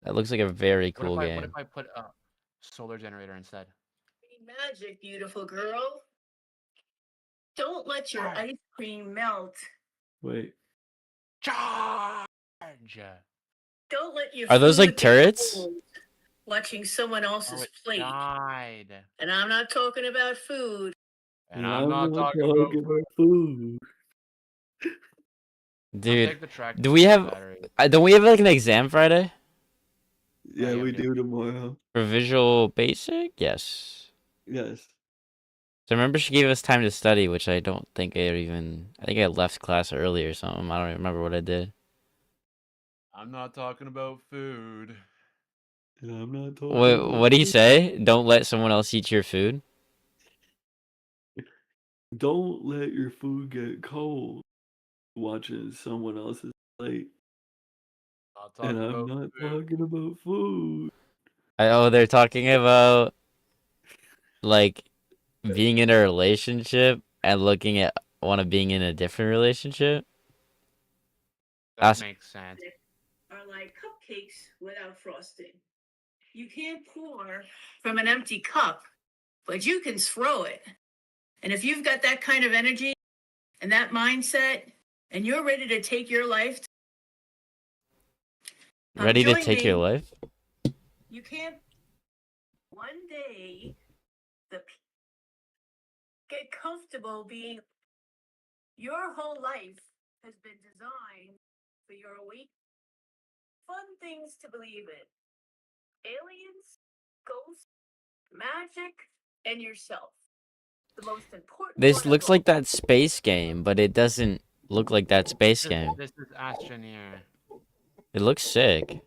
That looks like a very cool what game. if I put a solar generator instead? Magic, beautiful girl. Don't let your ice cream melt. Wait. Charge! Don't let your Are those food like get turrets? cold watching someone Oh, else's it plate. died. And I'm not talking about food. And I'm not talking about food. Dude, take the track do we have? battery. Don't we have like an exam Friday Yeah, Yeah, we yeah. do tomorrow. for Visual Basic? Yes. Yes. So remember, she gave us time to study, which I don't think I even. I think I left class early or something. I don't even remember what I did. I'm not talking about food. And I'm not talking What do you say? Don't let someone else eat your food. Don't let your food get cold watching someone else's plate. Not talking And I'm about not food. talking about food. Oh, they're talking about like being in a relationship and looking at one of being in a different relationship. That makes sense. Are like cupcakes without frosting. You can't pour from an empty cup, but you can throw it. And if you've got that kind of energy and that mindset, and you're ready to take your life, Ready to join take your me. life? You can't. One day, get comfortable being. Your whole life has been designed for your week. Fun things to believe in: aliens, ghosts, magic, and yourself. The most important. This one of looks all. like that space game, but it doesn't look like that space game. This is Astroneer. It looks sick.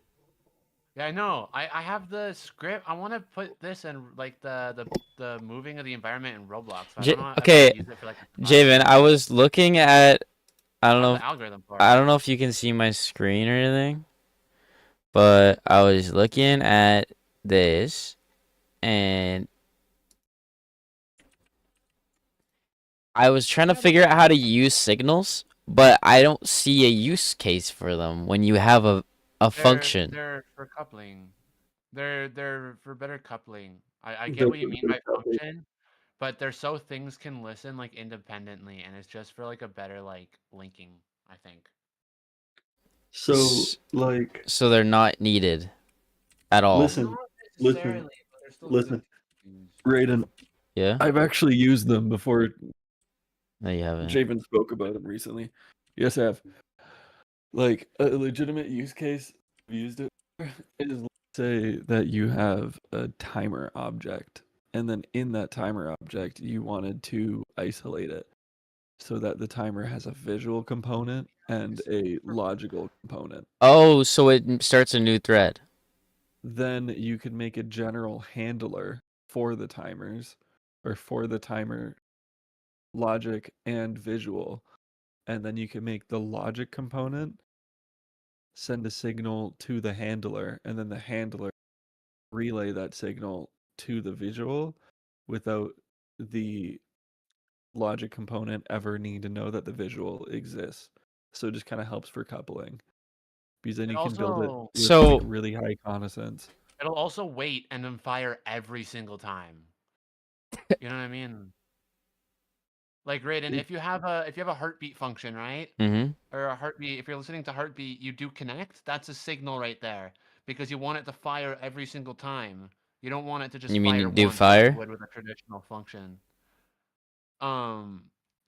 Yeah, I know. I have the script. I want to put this in like the moving of the environment in Roblox. So I don't know if I Okay, can use it for, like, a class. Javen, I was looking at. I don't I have know. the algorithm for it. I don't know if you can see my screen or anything, but I was looking at this, and I was trying to figure out how to use signals, but I don't see a use case for them when you have a function. They're for coupling. They're for better coupling. I get what you mean by function, but they're so things can listen like independently, and it's just for like a better like linking, I think. So, like, So they're not needed at all. listen, listen, Raiden. Yeah? I've actually used them before. No, you haven't. Javen spoke about them recently. Yes, I have. Like, a legitimate use case I've used it for is, let's say that you have a timer object, and then in that timer object, you wanted to isolate it so that the timer has a visual component and a logical component. Oh, so it starts a new thread. Then you could make a general handler for the timers, or for the timer logic and visual, and then you can make the logic component send a signal to the handler, and then the handler relay that signal to the visual without the logic component ever needing to know that the visual exists. So it just kind of helps for coupling. Because then It you can build it also with So- like really high connaissance. it'll also wait and then fire every single time. You know what I mean? Like Raiden, if you have a heartbeat function, right? Mm-hmm. Or a heartbeat, if you're listening to heartbeat, you do connect. That's a signal right there because you want it to fire every single time. You don't want it to just You mean fire you do once like fire? you would with a traditional function. No,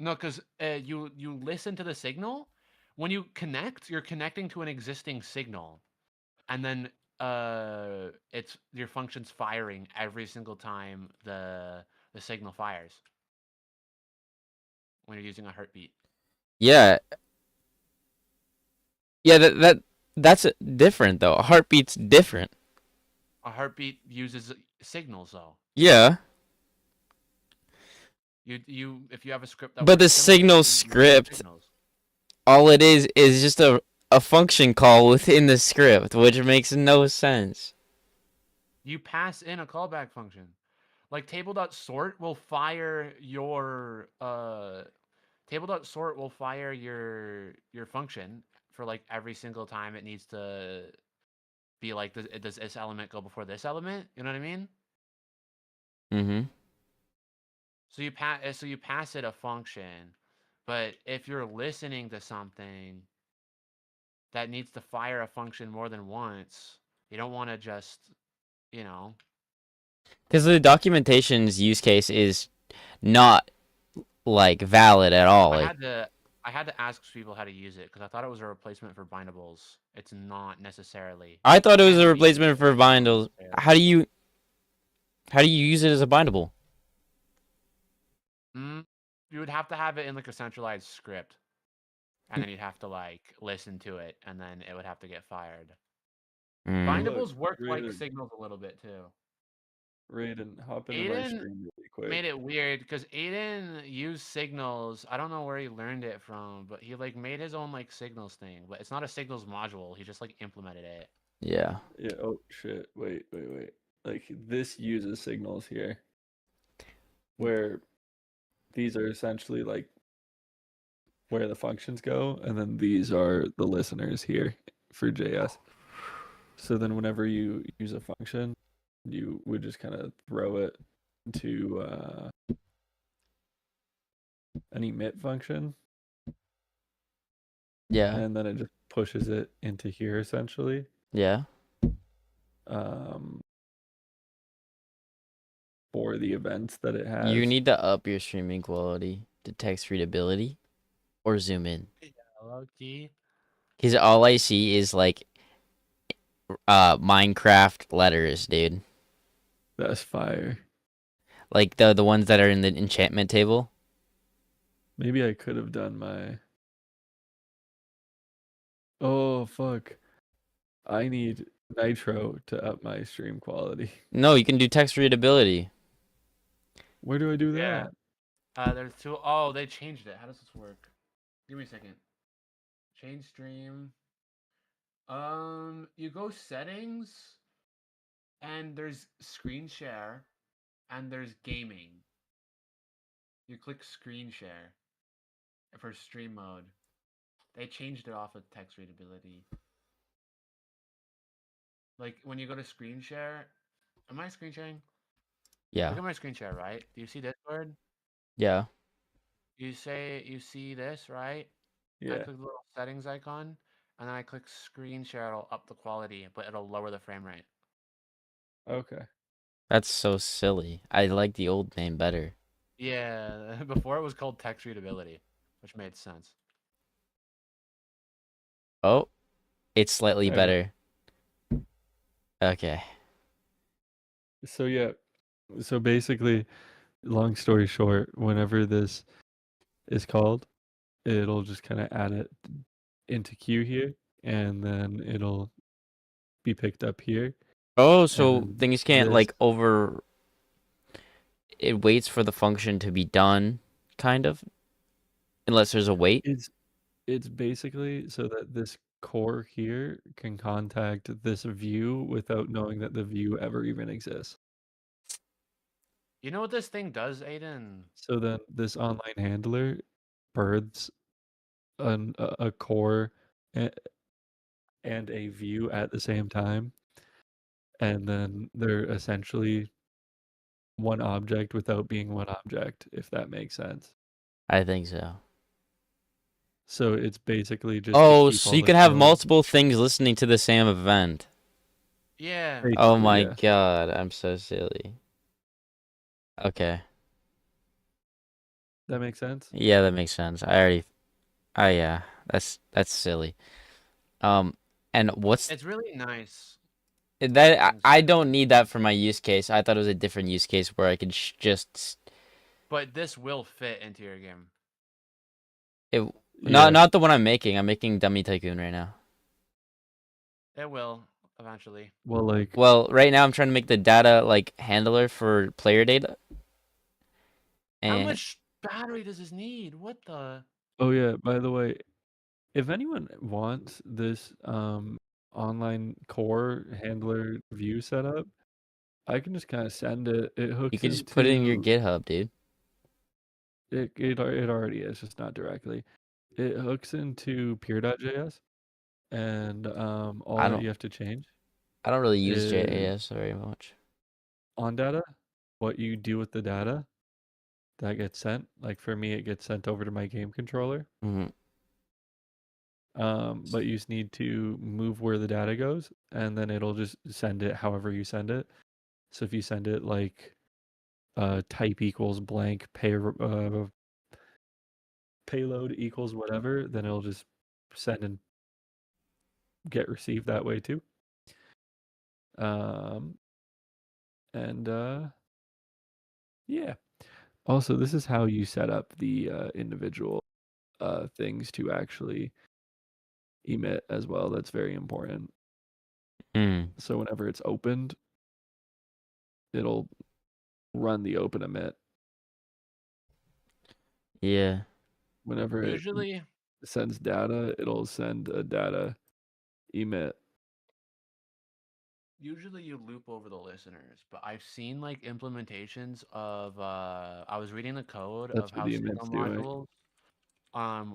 because you listen to the signal. When you connect, you're connecting to an existing signal, and then it's your function's firing every single time the signal fires when you're using a heartbeat. Yeah. Yeah, that's different though. A heartbeat's different. A heartbeat uses signals though. Yeah. You if you have a script that But the works similarly, signal you use script, signals. all it is just a function call within the script, which makes no sense. You pass in a callback function. Like table.sort will fire your table.sort will fire your function for like every single time it needs to be like does this element go before this element? You know what I mean? Mm-hmm. So you pass it a function, but if you're listening to something that needs to fire a function more than once, you don't want to just, you know. Because the documentation's use case is not like valid at all. I Like, had to ask people how to use it because I thought it was a replacement for bindables. It's not necessarily. I thought it was Can a be, replacement for but not bindles. necessarily. How do you use it as a bindable? You would have to have it in like a centralized script, and then you'd have to like listen to it, and then it would have to get fired. Mm. Bindables work like Raiden, signals a little bit too. Raiden, hop into my Aiden stream really quick. made it weird because Aiden used signals. I don't know where he learned it from, but he like made his own like signals thing. But it's not a signals module. He just like implemented it. Yeah. Yeah. Oh shit. Wait. Like this uses signals here, where these are essentially like where the functions go, and then these are the listeners here for JS. So then whenever you use a function, you would just kind of throw it to an emit function. Yeah. And then it just pushes it into here essentially. Yeah. For the events that it has. You need to up your streaming quality to text readability or zoom in. Hello, key. Because all I see is like Minecraft letters, dude. That's fire. Like the ones that are in the enchantment table. Maybe I could have done my. Oh fuck! I need Nitro to up my stream quality. No, you can do text readability. Where do I do Yeah. that? There's two. Oh, they changed it. How does this work? Give me a second. Change stream. You go settings, and there's screen share, and there's gaming. You click screen share for stream mode. They changed it off of text readability. Like when you go to screen share, am I screen sharing? Yeah. Look at my screen share, right? Do you see this word? Yeah. You see this, right? I Yeah. click the little settings icon, and then I click screen share. It'll up the quality, but it'll lower the frame rate. Okay. That's so silly. I like the old name better. Yeah, before it was called text readability, which made sense. Oh, it's slightly There. better. Okay. So yeah. So basically, long story short, whenever this is called, it'll just kind of add it into queue here, and then it'll be picked up here. Oh, so then things can't this- like over. It waits for the function to be done, kind of, unless there's a wait. It's basically so that this core here can contact this view without knowing that the view ever even exists. You know what this thing does, Aiden? So then this online handler births a core and a view at the same time, and then they're essentially one object without being one object, if that makes sense. I think so. So it's basically just to Oh, keep so all you the can have code. multiple things listening to the same event. Yeah. Oh Basically, my yeah. god, I'm so silly. Okay. That makes sense. Yeah, that makes sense. Yeah, that's silly. And what's It's really nice. that? Things I like don't need that for my use case. I thought it was a different use case where I could just But this will fit into your game. it. Yeah. Not the one I'm making. I'm making Dummy Tycoon right now. It will eventually. Well, like, Well, right now I'm trying to make the data like handler for player data. How And much battery does this need? What the? oh yeah, by the way, if anyone wants this online core handler view setup, I can just kind of send it. It you hooks could just put it in your into GitHub, dude. it already is, just not directly. It hooks into pure.js, and all I that don't you have to change I don't really use is JAS very much. on data, what you do with the data that gets sent. Like for me, it gets sent over to my game controller. Hmm. But you just need to move where the data goes, and then it'll just send it however you send it. So if you send it like type equals blank payload equals whatever, then it'll just send and get received that way too. Um, and yeah. Also, this is how you set up the individual things to actually emit as well. That's very important. Mm, So whenever it's opened, it'll run the open emit. yeah. Whenever it Usually, sends data, it'll send a data emit. usually you loop over the listeners, but I've seen like implementations of I was reading the code That's of what how the signal emit's doing. modules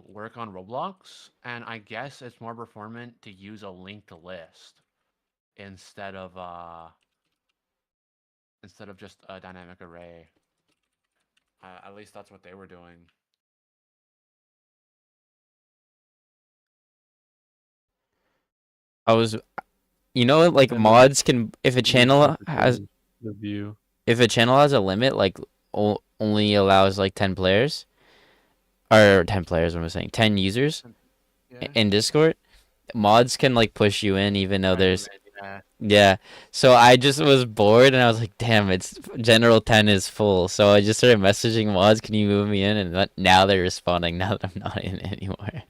work on Roblox, and I guess it's more performant to use a linked list instead of just a dynamic array. At least that's what they were doing. I was like And then mods can you just have to change the view. if a channel has a limit like only allows like 10 players or 10 players, what am I saying? 10 users Yeah. in Discord, mods can like push you in even though there's Yeah. yeah. So I just was bored and I was like, damn, it's general 10 is full. So I just started messaging mods, can you move me in? And now they're responding now that I'm not in anymore.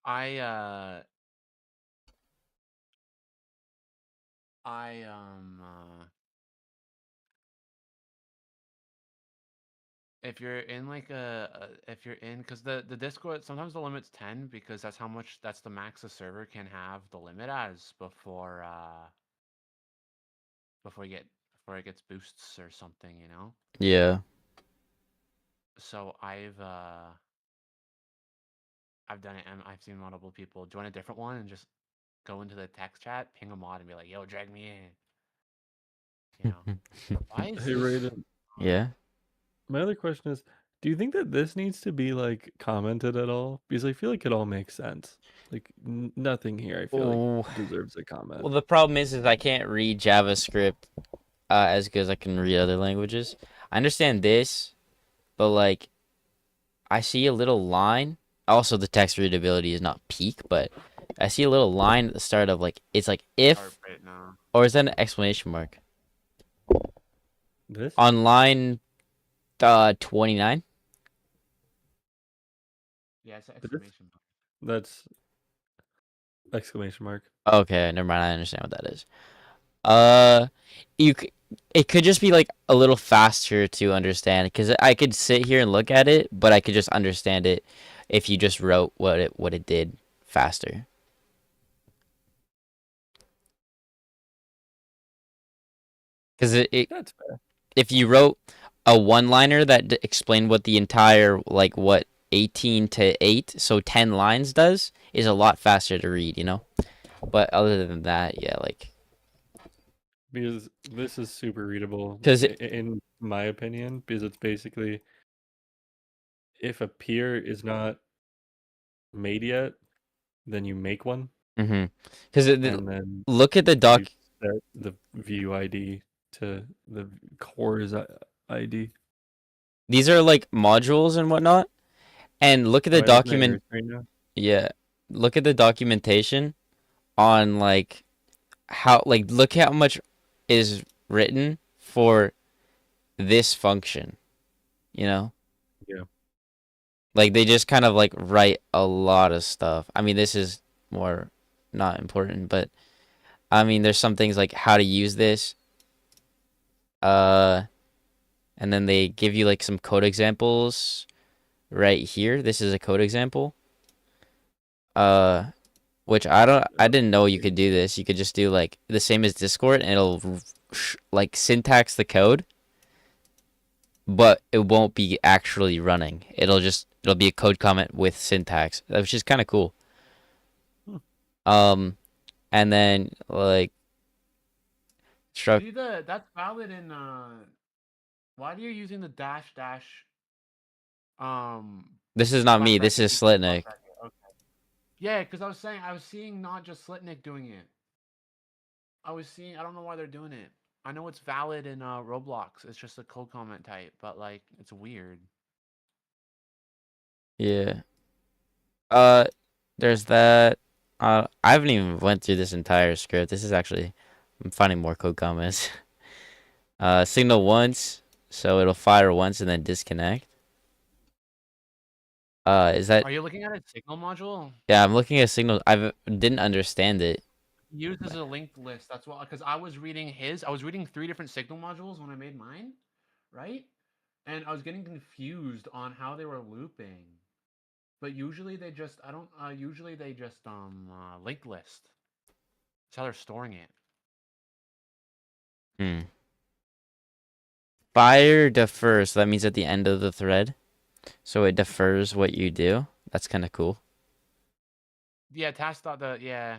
I uh I if you're in like if you're in because the Discord sometimes the limit's 10 because that's the max the server can have the limit as before you get before it gets boosts or something, you know? Yeah. So I've done it and I've seen multiple people join a different one and just go into the text chat, ping a mod and be like, yo, drag me in. You know. Why is Hey, this Raiden. Yeah. My other question is, do you think that this needs to be like commented at all? Because I feel like it all makes sense. Like nothing here, I feel Oh, like deserves a comment. well, the problem is I can't read JavaScript as good as I can read other languages. I understand this, but like I see a little line. Also, the text readability is not peak, but I see a little line at the start of like it's like if, right now? or is that an exclamation mark This? on line 29? Yeah, it's an It is? exclamation mark. That's exclamation mark. Okay, never mind. I understand what that is. Uh, it could just be like a little faster to understand because I could sit here and look at it, but I could just understand it if you just wrote what it did faster. Because That's fair. if you wrote a one-liner that explained what the entire like what 18 to 8, so 10 lines does, is a lot faster to read, you know? But other than that, yeah, like Because this is super readable, because in my opinion, because it's basically if a pier is not made yet, then you make one, because and then look at the you doc. set the view ID to the core's ID. These are like modules and whatnot. And look at the Am I looking at document. yours right now? Yeah, look at the documentation on like how like look how much is written for this function, you know? Yeah. Like they just kind of like write a lot of stuff. I mean, this is more not important, but I mean, there's some things like how to use this. Uh, and then they give you like some code examples right here. This is a code example. Which I didn't know you could do this. You could just do like the same as Discord and it'll like syntax the code, but it won't be actually running. It'll be a code comment with syntax, which is kind of cool. And then like See that's valid in why are you using the dash dash this is not slash me. This bracket is equals slash Slitnik. bracket? Okay. Yeah, because I was seeing not just Slitnik doing it. I don't know why they're doing it. I know it's valid in Roblox. It's just a code comment type, but like it's weird. Yeah. There's that. I haven't even went through this entire script. This is actually I'm finding more code comments. Signal once, so it'll fire once and then disconnect. Is that? Are you looking at a signal module? Yeah, I'm looking at signal. I didn't understand it. Used as a linked list. That's why, because I was reading 3 different signal modules when I made mine, right? And I was getting confused on how they were looping. But usually they just linked list. That's how they're storing it. Fire defers. So that means at the end of the thread. So it defers what you do. That's kind of cool. Yeah, task dot the yeah.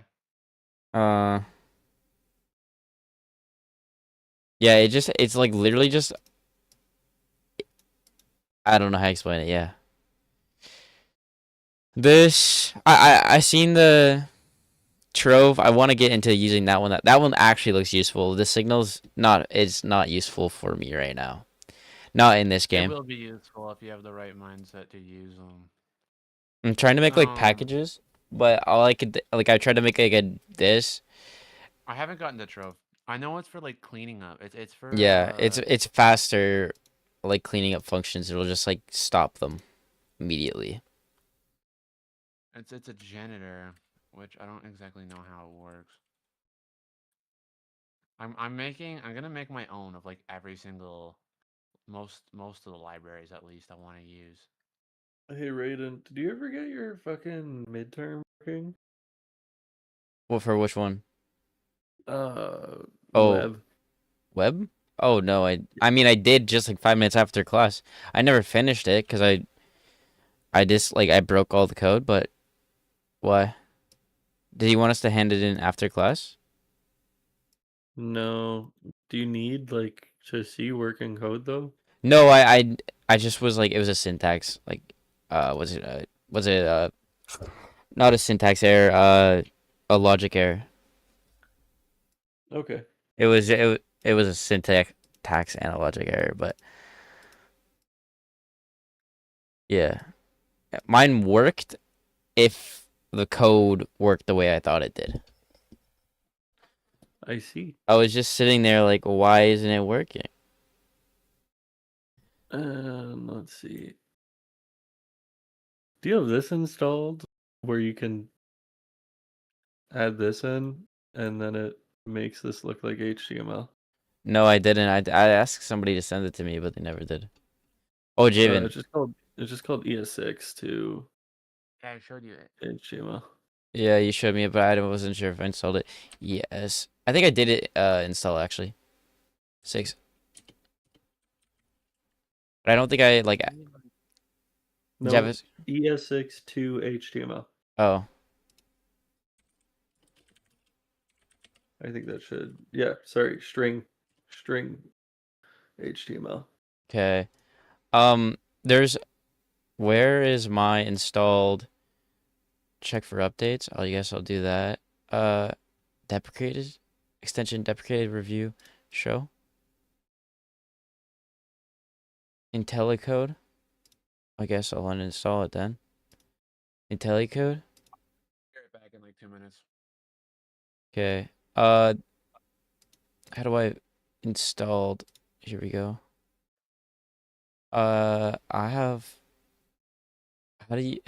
Yeah, it's like literally just I don't know how to explain it. Yeah. This I seen the Trove. I want to get into using that one. That one actually looks useful. The signal's not it's not useful for me right now. Not in this It game. will be useful if you have the right mindset to use them. I'm trying to make like packages, but all I could like I tried to make like a this. I haven't gotten the Trove. I know it's for like cleaning up. It's for Yeah, it's faster like cleaning up functions. It'll just like stop them immediately. it's a janitor, which I don't exactly know how it works. I'm gonna make my own of like every single most of the libraries at least I want to use. Hey Raiden, did you ever get your fucking midterm working? Well, for which one? Oh, Web? Oh no, I mean I did just like 5 minutes after class. I never finished it because I just like I broke all the code, but why? Did he want us to hand it in after class? No. Do you need like to see working code though? No, I just was like it was a syntax like was it not a syntax error, a logic error. Okay. It was a syntax and a logic error, but yeah. Mine worked if the code worked the way I thought it did. I see. I was just sitting there like, why isn't it working? Let's see. Do you have this installed where you can add this in and then it makes this look like HTML? No, I didn't. I asked somebody to send it to me, but they never did. Oh, Javen. It's just called ES6 to Yeah, I showed you it. HTML. Yeah, you showed me it, but I wasn't sure if I installed it. Yes. I think I did it install actually. 6. But I don't think I like No, Java. ES6 to HTML. Oh, I think that should. Yeah, sorry, string HTML. okay. There's where is my installed? Check for updates. I guess I'll do that. Deprecated extension deprecated review show IntelliCode. I guess I'll uninstall it then. IntelliCode. Get it back in like 2 minutes. Okay. How do I installed? Here we go. I have. How do you?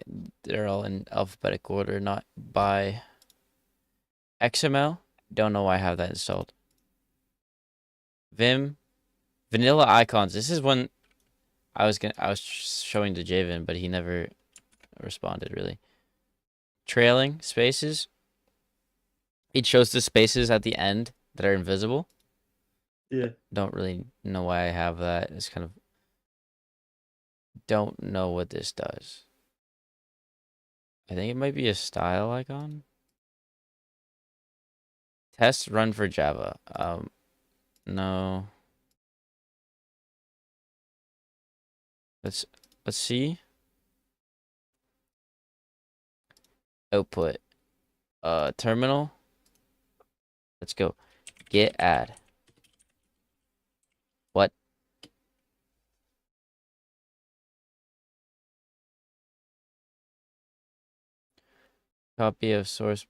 They're all in alphabetical order, not by XML. Don't know why I have that installed. Vim, vanilla icons. This is one I was showing to Javen, but he never responded really. Trailing spaces. It shows the spaces at the end that are invisible. Yeah. Don't really know why I have that. It's kind of don't know what this does. I think it might be a style icon. Test run for Java. No. Let's see. Output. Terminal. Let's go. Git add. What? Copy of source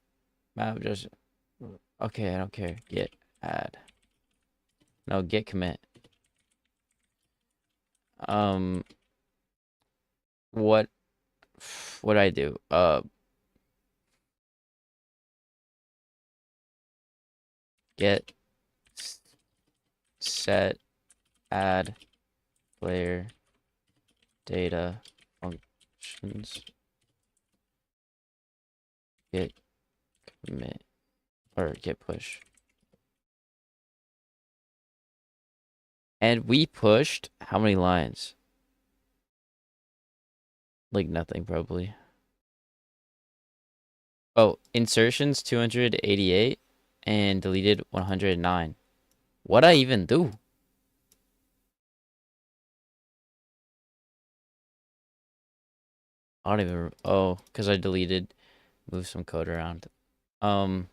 map. Just okay. I don't care. Git add. No, git commit. What do I do? Get set add player data functions. Git commit or git push. And we pushed how many lines? Like nothing, probably. Oh, insertions 288 and deleted 109. What'd I even do? I don't even. Oh, because I deleted, moved some code around. I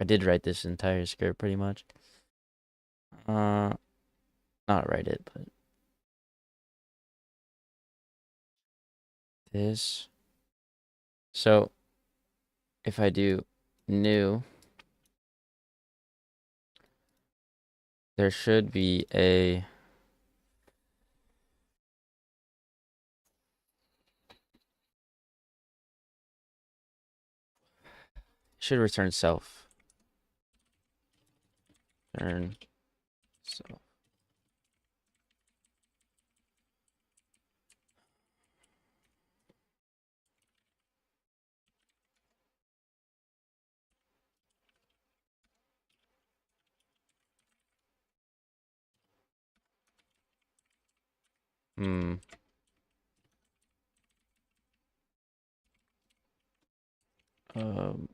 did write this entire script pretty much. Not write it, but this. So if I do new, there should be a should return self. Return self. Hmm. Um.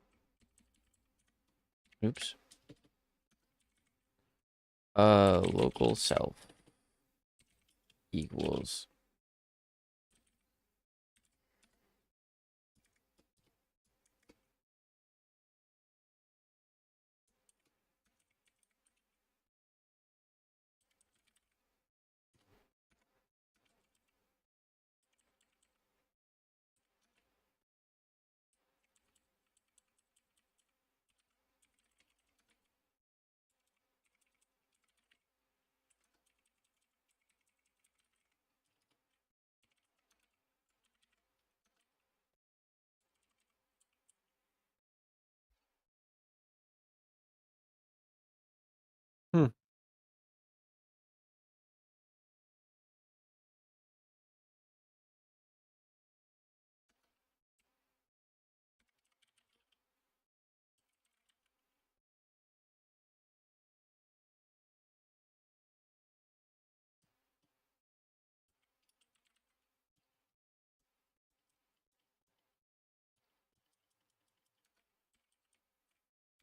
Oops. Local self equals.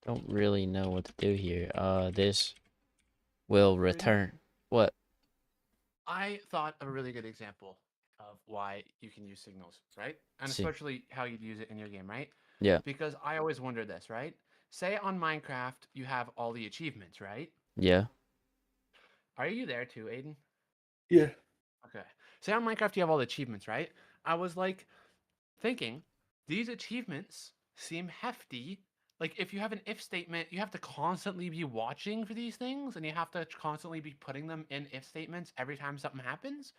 don't really know what to do here. This will return. What? I thought of a really good example of why you can use signals, right? And See. especially how you'd use it in your game, right? Yeah. Because I always wonder this, right? Say on Minecraft you have all the achievements, right? Yeah. Are you there too, Aiden? Yeah. Okay. Say on Minecraft you have all the achievements, right? I was like thinking these achievements seem hefty. Like if you have an if statement, you have to constantly be watching for these things and you have to constantly be putting them in if statements every time something happens.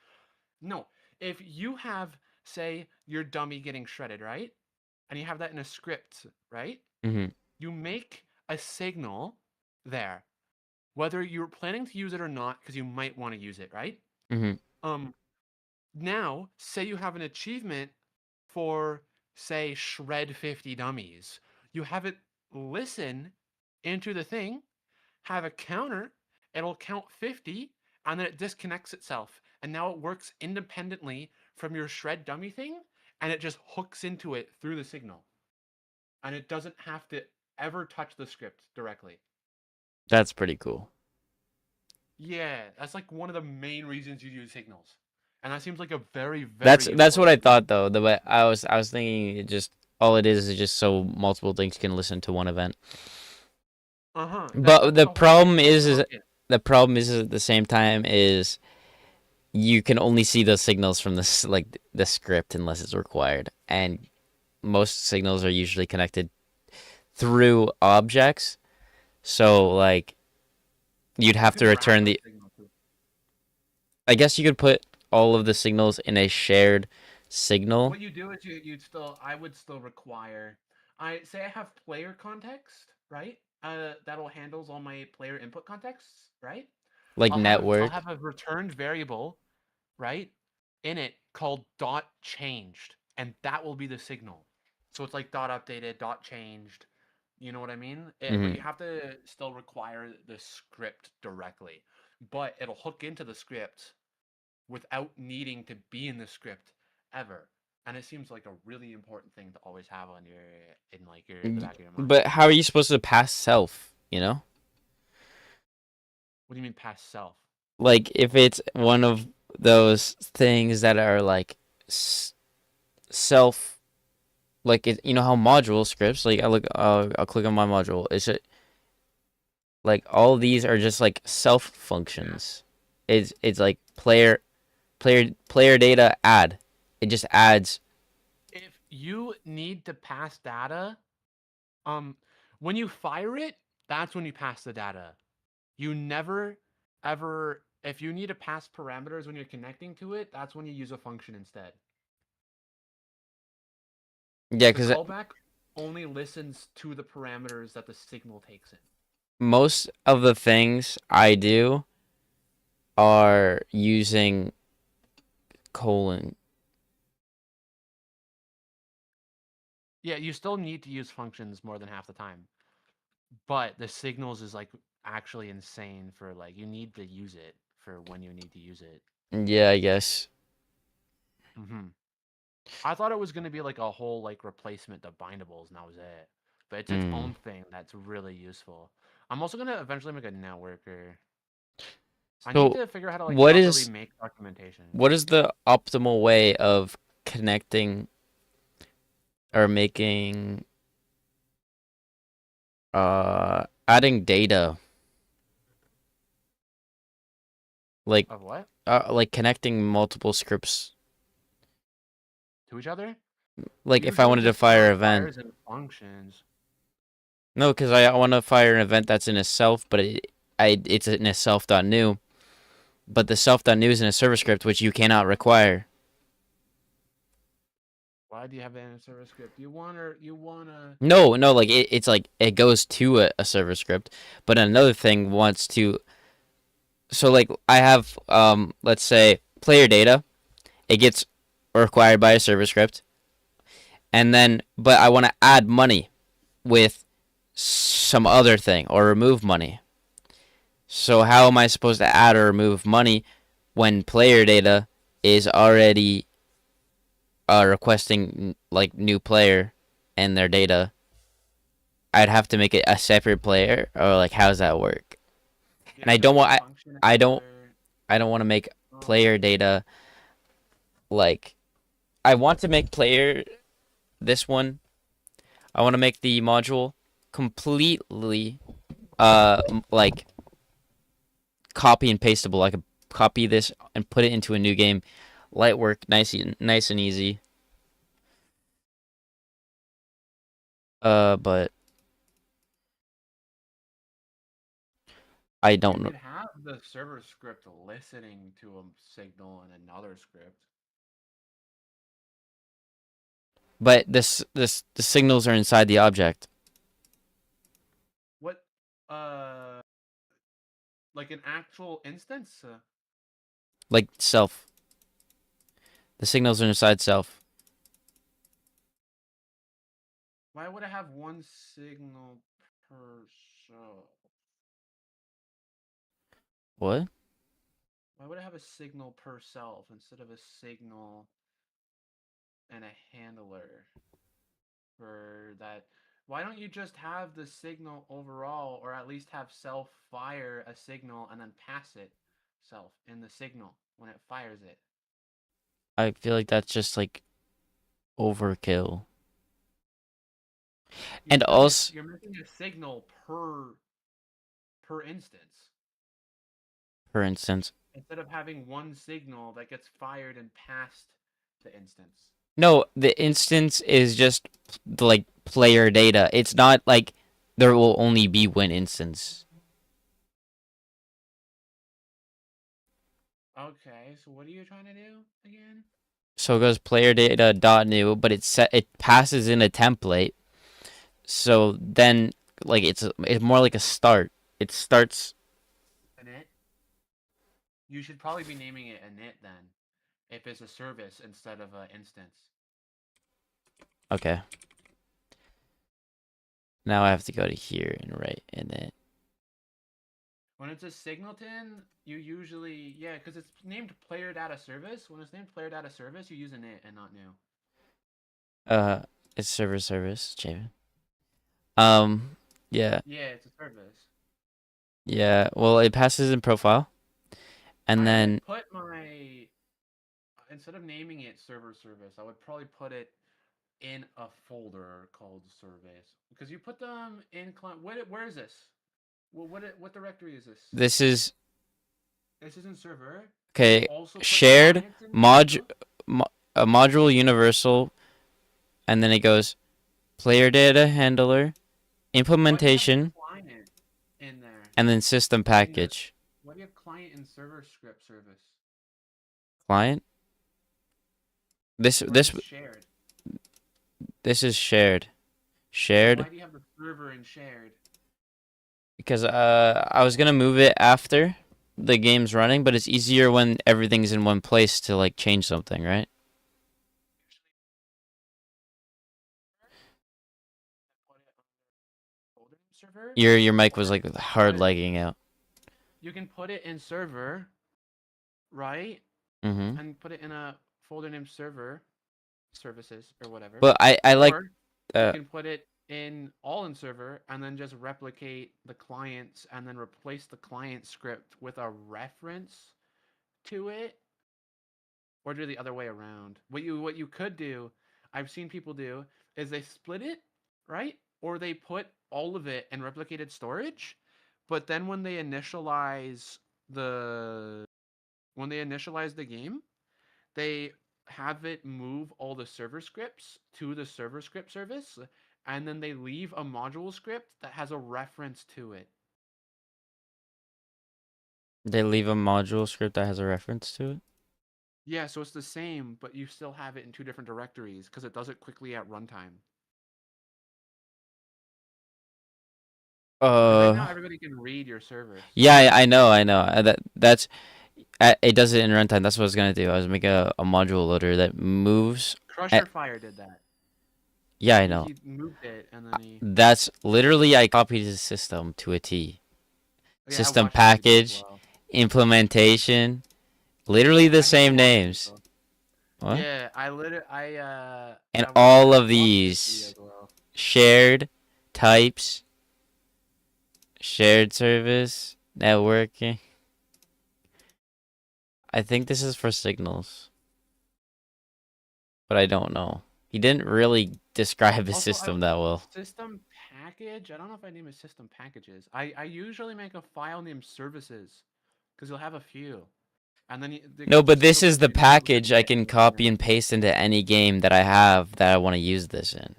No. If you have, say, your dummy getting shredded, right? And you have that in a script, right? Mm-hmm. You make a signal there, whether you're planning to use it or not, because you might want to use it, right? Mm-hmm. Um, Now, say you have an achievement for, say, shred 50 dummies. You have it listen into the thing, have a counter, it'll count 50, and then it disconnects itself. And now it works independently from your shred dummy thing, and it just hooks into it through the signal. And it doesn't have to ever touch the script directly. That's pretty cool. Yeah, that's like one of the main reasons you use signals. And that seems like a very, very That's useful what I idea. thought though. The way I was thinking it just all it is just so multiple things can listen to one event. Uh-huh. But the whole problem idea. is Okay. at the same time is you can only see those signals from the script unless it's required, and most signals are usually connected through objects. So like you'd have You to could wrap return those the. signals too. I guess you could put all of the signals in a shared signal. What you do is I would still require I say I have player context, right? That'll handles all my player input contexts, right? Like I'll network. have a returned variable, right, in it called dot changed, and that will be the signal. So it's like dot updated, dot changed. You know what I mean? But Hmm. you have to still require the script directly, but it'll hook into the script without needing to be in the script ever. And it seems like a really important thing to always have on your in like your the back of your mind. But how are you supposed to pass self, you know? What do you mean past self? Like if it's one of those things that are like self, like it, you know how module scripts, like I'll click on my module. Is it like all these are just like self functions? It's like player data add. It just adds. If you need to pass data, um, when you fire it, that's when you pass the data. You never ever if you need to pass parameters when you're connecting to it, that's when you use a function instead. Yeah, The because callback only listens to the parameters that the signal takes in. most of the things I do are using colon. Yeah, you still need to use functions more than half the time. But the signals is like actually insane for like you need to use it for when you need to use it. Yeah, I guess. Hmm. I thought it was gonna be like a whole like replacement to bindables, and that was it. But it's its Mm. own thing that's really useful. I'm also gonna eventually make a networker. I need So, to figure out how to like what properly is make documentation. the optimal way of connecting or making adding data like Of what? like connecting multiple scripts? To each other? Like if I Usually wanted to just fire an event. modifiers and functions. No, because I want to fire an event that's in a self, but it's in a self.new. But the self.new is in a server script, which you cannot require. Why do you have that in a server script? You wanna No, like it's like it goes to a server script, but another thing wants to. So like I have let's say player data, it gets required by a server script, and then but I want to add money with some other thing or remove money. So how am I supposed to add or remove money when player data is already requesting like new player and their data I'd have to make it a separate player, or like how's that work? Yeah, And I there's don't a want function I don't editor. I don't want to make Oh, player data like I want to make player this one. I want to make the module completely like copy and pastable. I could copy this and put it into a new game. Light work, nice and easy. But I don't you know. could have the server script listening to a signal in another script. But the signals are inside the object. What? Like an actual instance? Like self. The signals are inside self. Why would I have one signal per cell? What? Why would I have a signal per self instead of a signal and a handler for that? Why don't you just have the signal overall, or at least have self fire a signal and then pass it self in the signal when it fires it? I feel like that's just like overkill. And also, You're missing a signal per instance for instance, instead of having one signal that gets fired and passed the instance. no, the instance is just like player data. It's not like there will only be one instance. Okay, so what are you trying to do again? So it goes player data dot new, but it passes in a template. So then like it's more like a start. It starts. Init? You should probably be naming it init then, if it's a service instead of an instance. Okay. Now I have to go to here and write init. When it's a singleton, you usually, yeah, because it's named player data service. When it's named player data service, you use init and not new. It's service, Javen. Yeah. Yeah, it's a service. Yeah. Well, it passes in profile. And I then would put my, instead of naming it server service, I would probably put it in a folder called service, because you put them in client. Where is this? Well, what directory is this? this is This isn't server. okay. You also put Shared clients in a module universal, and then it goes player data handler, implementation, client in there. and then system package. What do you have client and server script service? Client. This Shared. this is shared. Why do you have the server in shared? Because I was gonna move it after the game's running, but it's easier when everything's in one place to like change something, right? Your mic was like hard lagging out. You can put it in server, right? Mm-hmm. And put it in a folder named server services or whatever. But I like you can put it in all in server and then just replicate the clients and then replace the client script with a reference to it, or do the other way around. What you could do, I've seen people do, is they split it, right? Or they put all of it in replicated storage, but then when they initialize the game, they have it move all the server scripts to the server script service, and then they leave a module script that has a reference to it. They leave a module script that has a reference to it. Yeah, so it's the same, but you still have it in two different directories because it does it quickly at runtime. Right now, everybody can read your servers. Yeah, I know. That's it does it in runtime. That's what I was gonna do. I was making a module loader that moves. Crusher Fire did that. Yeah, I know. He moved it and then he. That's literally I copied his system to a T. Yeah, System package, implementation, literally the same names. What? Yeah, and all of these shared types, shared service, networking. I think this is for signals, but I don't know. He didn't really describe his Also, system that well. System package. I don't know if I name it system packages. I usually make a file named services, because you'll have a few, and then No, but this signals is the that you're able to package I get can in copy there. and paste into any game that I have that I want to use this in.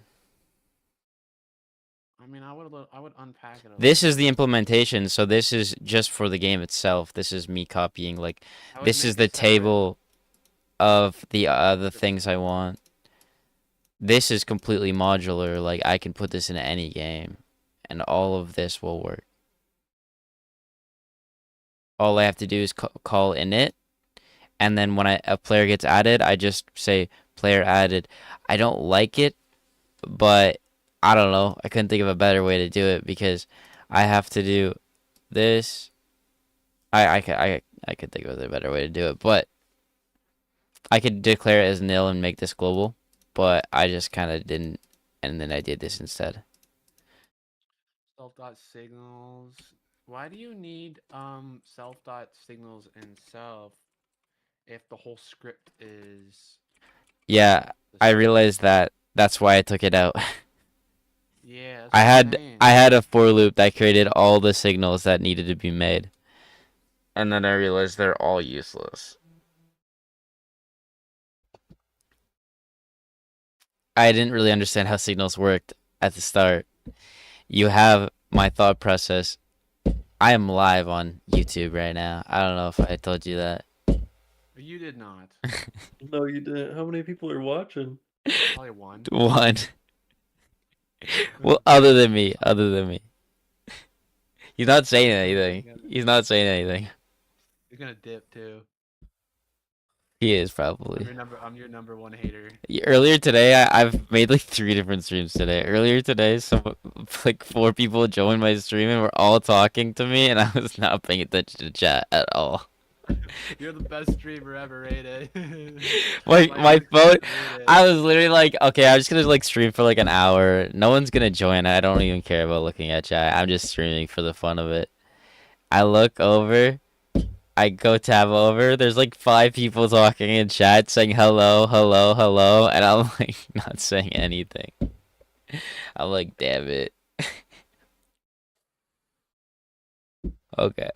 I mean, I would unpack it. This is the implementation, so this is just for the game itself. This is me copying, like, this is the table of the things I want. This is completely modular, like, I can put this in any game, and all of this will work. All I have to do is call init, and then when a player gets added, I just say player added. I don't like it, but I don't know. I couldn't think of a better way to do it because I have to do this. I could think of a better way to do it, but I could declare it as nil and make this global, but I just kind of didn't, and then I did this instead. Self.signals. Why do you need self.signals and self if the whole script is? Yeah, I realized that. That's why I took it out. Yeah, that's I what I'm had saying. I had a for loop that created all the signals that needed to be made. And then I realized they're all useless. I didn't really understand how signals worked at the start. You have my thought process. I am live on YouTube right now. I don't know if I told you that. You did not. No, you didn't. How many people are watching? Probably one. One. Well, other than me. Other than me. He's not saying anything. He's not saying anything. You're gonna dip too. He is probably. I'm your number one hater. Earlier today, I've made like 3 different streams today. Earlier today, like 4 people joined my stream and were all talking to me, and I was not paying attention to chat at all. You're the best streamer ever rated. My phone, I was literally like, okay, I'm just gonna like stream for like an hour. No one's gonna join. I don't even care about looking at chat. I'm just streaming for the fun of it. I look over. I go tab over. There's like 5 people talking in chat saying hello, hello, hello, and I'm like not saying anything. I'm like, damn it. Okay.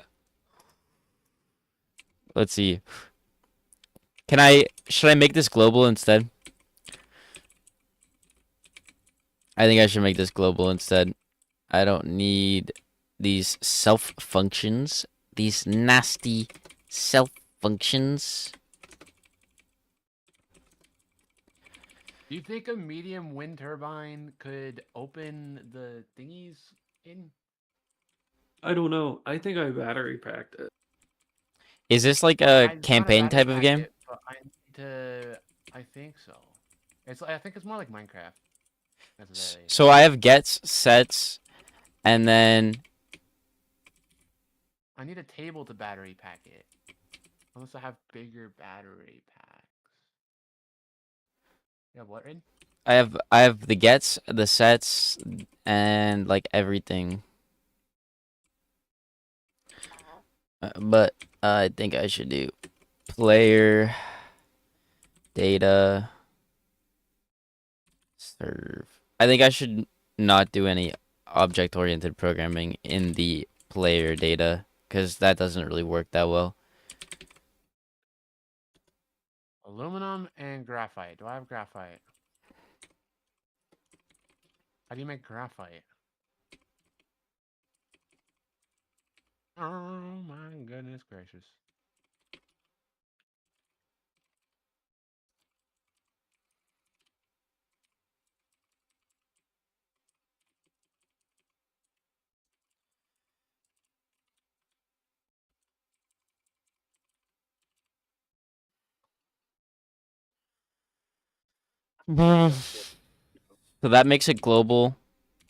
Let's see. Should I make this global instead? I think I should make this global instead. I don't need these self functions. These nasty self functions. Do you think a medium wind turbine could open the thingies in? I don't know. I think I battery packed it. Is this like a campaign type of game? I think so. I think it's more like Minecraft. So I have gets, sets, and then I need a table to battery pack it. Unless I have bigger battery packs. You have what, Rin? I have the gets, the sets, and like everything. But I think I should do player data serve. I think I should not do any object-oriented programming in the player data because that doesn't really work that well. Aluminum and graphite. Do I have graphite? How do you make graphite? Oh my goodness gracious. So that makes it global.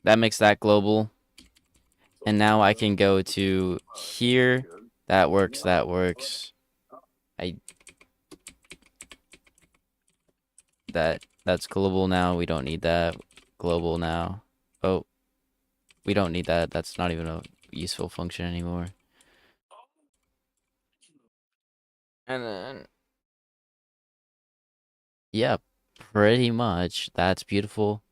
That makes that global. And now I can go to here. That works, that works. That's global now. We don't need that. Global now. Oh. we don't need that. That's not even a useful function anymore. And then, yeah, pretty much. That's beautiful.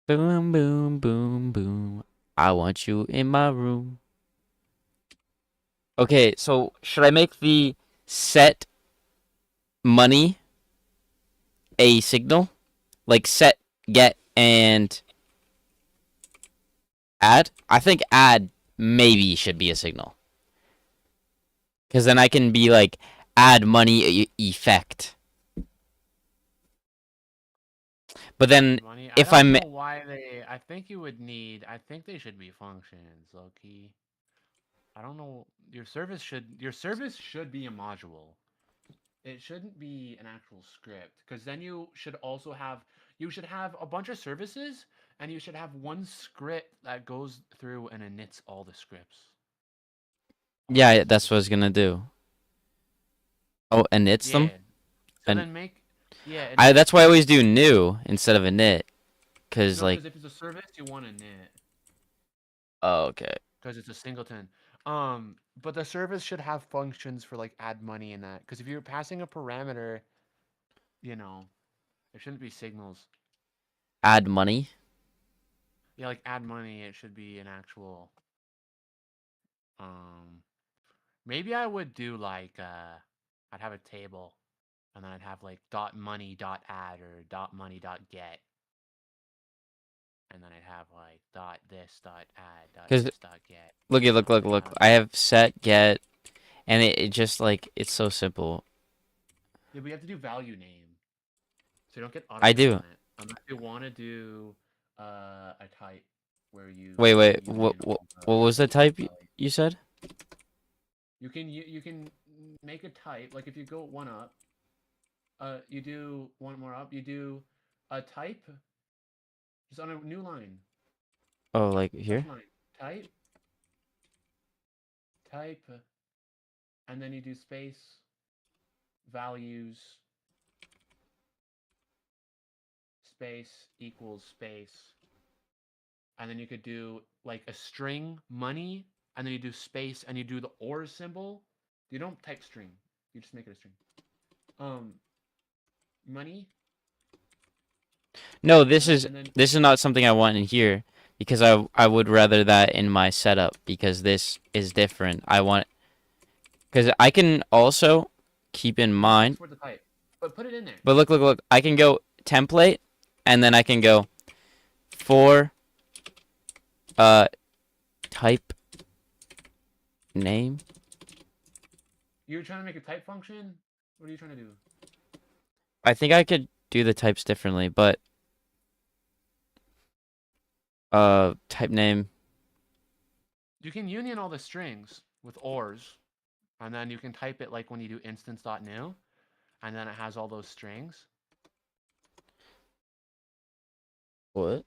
Boom, boom, boom, boom. I want you in my room. Okay, so should I make the set money a signal? Like set, get, and add? I think add maybe should be a signal. Because then I can be like, add money effect. But then Money. I if don't I'm know why they. I think you would need. I think they should be functions, low key. I don't know. Your service should be a module. It shouldn't be an actual script, because then you should have a bunch of services, and you should have one script that goes through and inits all the scripts. yeah, that's what I was gonna do. Oh, inits them? Yeah. So And then make init. that's why I always do new instead of init. Cause No, like, because if it's a service, you want init. oh, okay. Because it's a singleton. But the service should have functions for like add money and that. Because if you're passing a parameter, you know, there shouldn't be signals. Add money. Yeah, like add money, it should be an actual. Um, Maybe I would do like I'd have a table, and then I'd have like dot money dot add or dot money dot get, and then I'd have like dot this dot add dot Cause this dot get. look, You look, know, look, I'd look. have. I have set, get, and it just like it's so simple. Yeah, but you have to do value name, so you don't get I autofill do. on it. Unless you want to do a type where you Wait. union all What the was the type values. you said? You can make a type, like if you go one up, you do one more up, you do a type just on a new line. Oh, like First here? line. Type, and then you do space, values, space equals space. And then you could do like a string money, and then you do space and you do the or symbol. You don't type string. You just make it a string. Money. No, And then this is not something I want in here because I would rather that in my setup because this is different. I want because I can also keep in mind. for the type, but put it in there. But look. I can go template, and then I can go for type name. You're trying to make a type function? What are you trying to do? I think I could do the types differently, but type name. You can union all the strings with ors, and then you can type it like when you do instance.new, and then it has all those strings. What?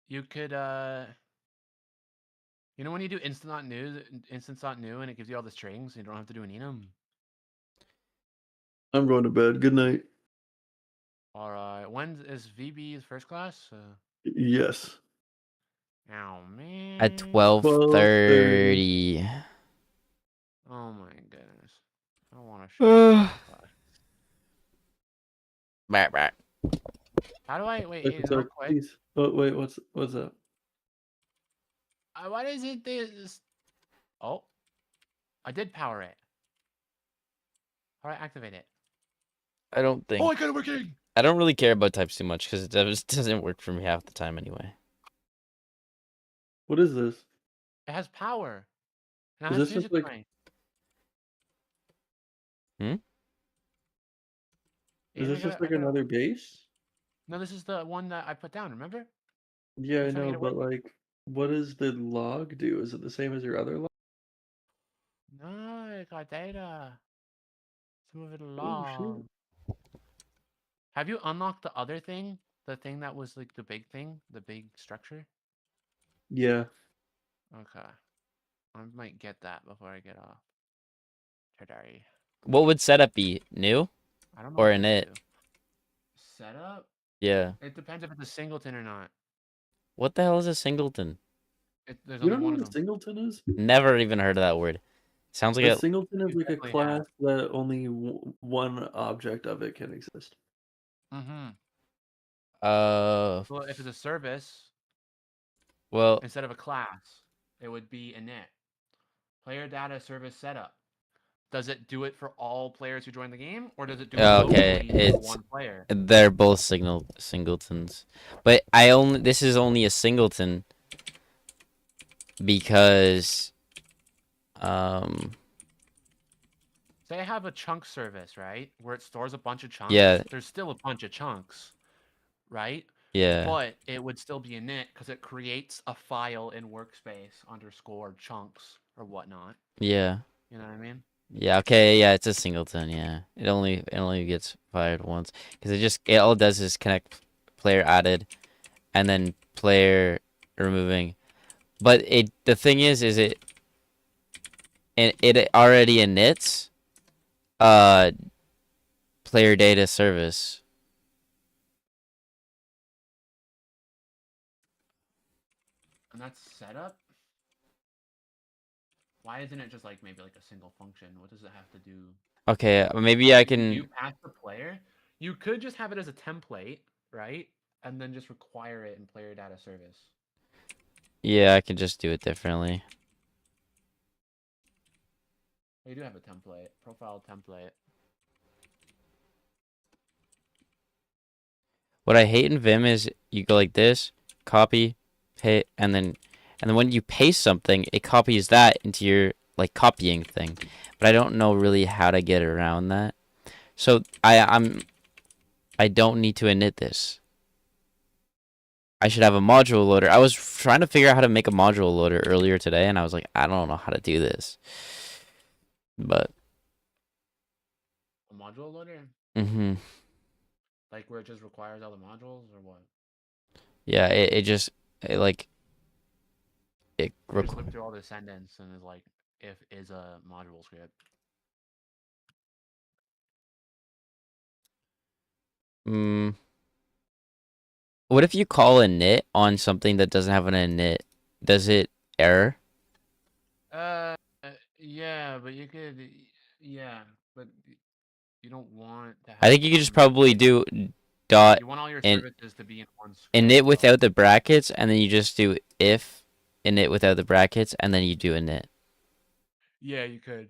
You could you know when you do instance.new and it gives you all the strings, you don't have to do an enum. I'm going to bed. Good night. All right, when is VB's first class? Yes. Oh man. At 12:30. Oh my goodness. I want to show class. Bah. How do I wait? Wait, Real quick. please. Oh wait, what's that? What is it? This. Oh, I did power it. How do I activate it? I don't think. Oh, I got it working. I don't really care about types too much because it doesn't work for me half the time anyway. What is this? It has power. And it Is has this just music like? playing. Is Even this just like another base? No, this is the one that I put down. Remember? Yeah, I I'm trying to know, get it but working. like, what does the log do? Is it the same as your other log? No, it got data. Let's move it Oh shit. along. Have you unlocked the other thing? The thing that was like the big thing? The big structure? Yeah. Okay. I might get that before I get off today. What would setup be? New? I don't know Or what to init? do. Setup? Yeah. It depends if it's a singleton or not. What the hell is a singleton? There's You only don't know one what of a them. singleton is? Never even heard of that word. Sounds like A a singleton is You like a definitely have. class that only one object of it can exist. Mm-hmm. uh Well, if it's a service well instead of a class, it would be init. Player data service setup. Does it do it for all players who join the game, or does it do it okay, locally for it's one player? they're both singletons. But this is only a singleton because Say I have a chunk service, right, where it stores a bunch of chunks. yeah, There's still a bunch of chunks, right? yeah. But it would still be init because it creates a file in workspace underscore chunks or whatnot. Yeah. You know what I mean? Yeah, okay, yeah, it's a singleton, yeah. It only gets fired once because it all does is connect player added and then player removing. But the thing is it already inits player data service. And that's setup. Why isn't it just like maybe like a single function? What does it have to do? Okay, maybe I You can pass the player. You could just have it as a template, right? And then just require it in player data service. yeah, I can just do it differently. You do have a template, profile template. What I hate in Vim is you go like this, copy, paste, and then when you paste something, it copies that into your like copying thing. But I don't know really how to get around that. So I don't need to init this. I should have a module loader. I was trying to figure out how to make a module loader earlier today, and I was like, I don't know how to do this. But A module loader? like where it just requires all the modules or what? Yeah, it just like it. Just look through all the sentence and is like if is a module script. What if you call a init on something that doesn't have an init? Does it error? Yeah, but you could, yeah, but you don't want to have. I think you could just probably do dot You want all your and services to be in one script. init without the brackets, and then you just do if init without the brackets, and then you do init. Yeah, you could,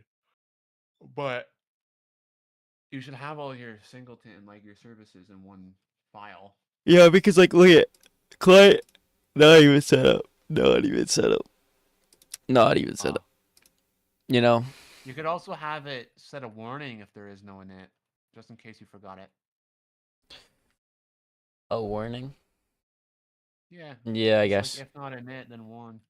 but you should have all your singleton, like your services, in one file. Yeah, because like look at client, not even set up, not even set up, not even set up. You know. You could also have it set a warning if there is no init, just in case you forgot it. A warning. Yeah. Yeah, I It's guess. like if not init, then one.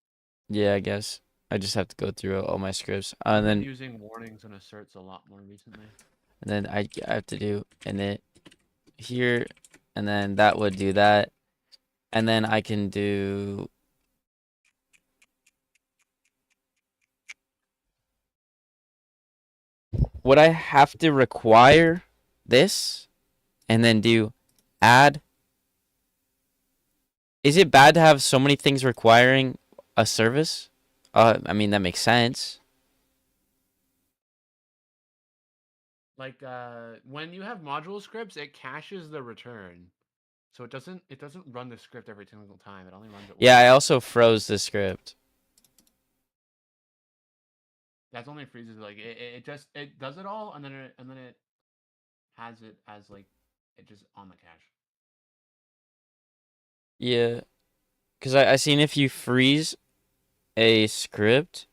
Yeah, I guess. I just have to go through all my scripts, and then using warnings and asserts a lot more recently. And then I have to do init here, and then that would do that, and then I can do. Would I have to require this, and then do add? Is it bad to have so many things requiring a service? I mean that makes sense. Like when you have module scripts, it caches the return. So it doesn't run the script every single time. It only runs it once. Yeah, I also froze the script. That's only freezes like it does it all and then it has it as like it just on the cache. Yeah, because I seen if you freeze a script,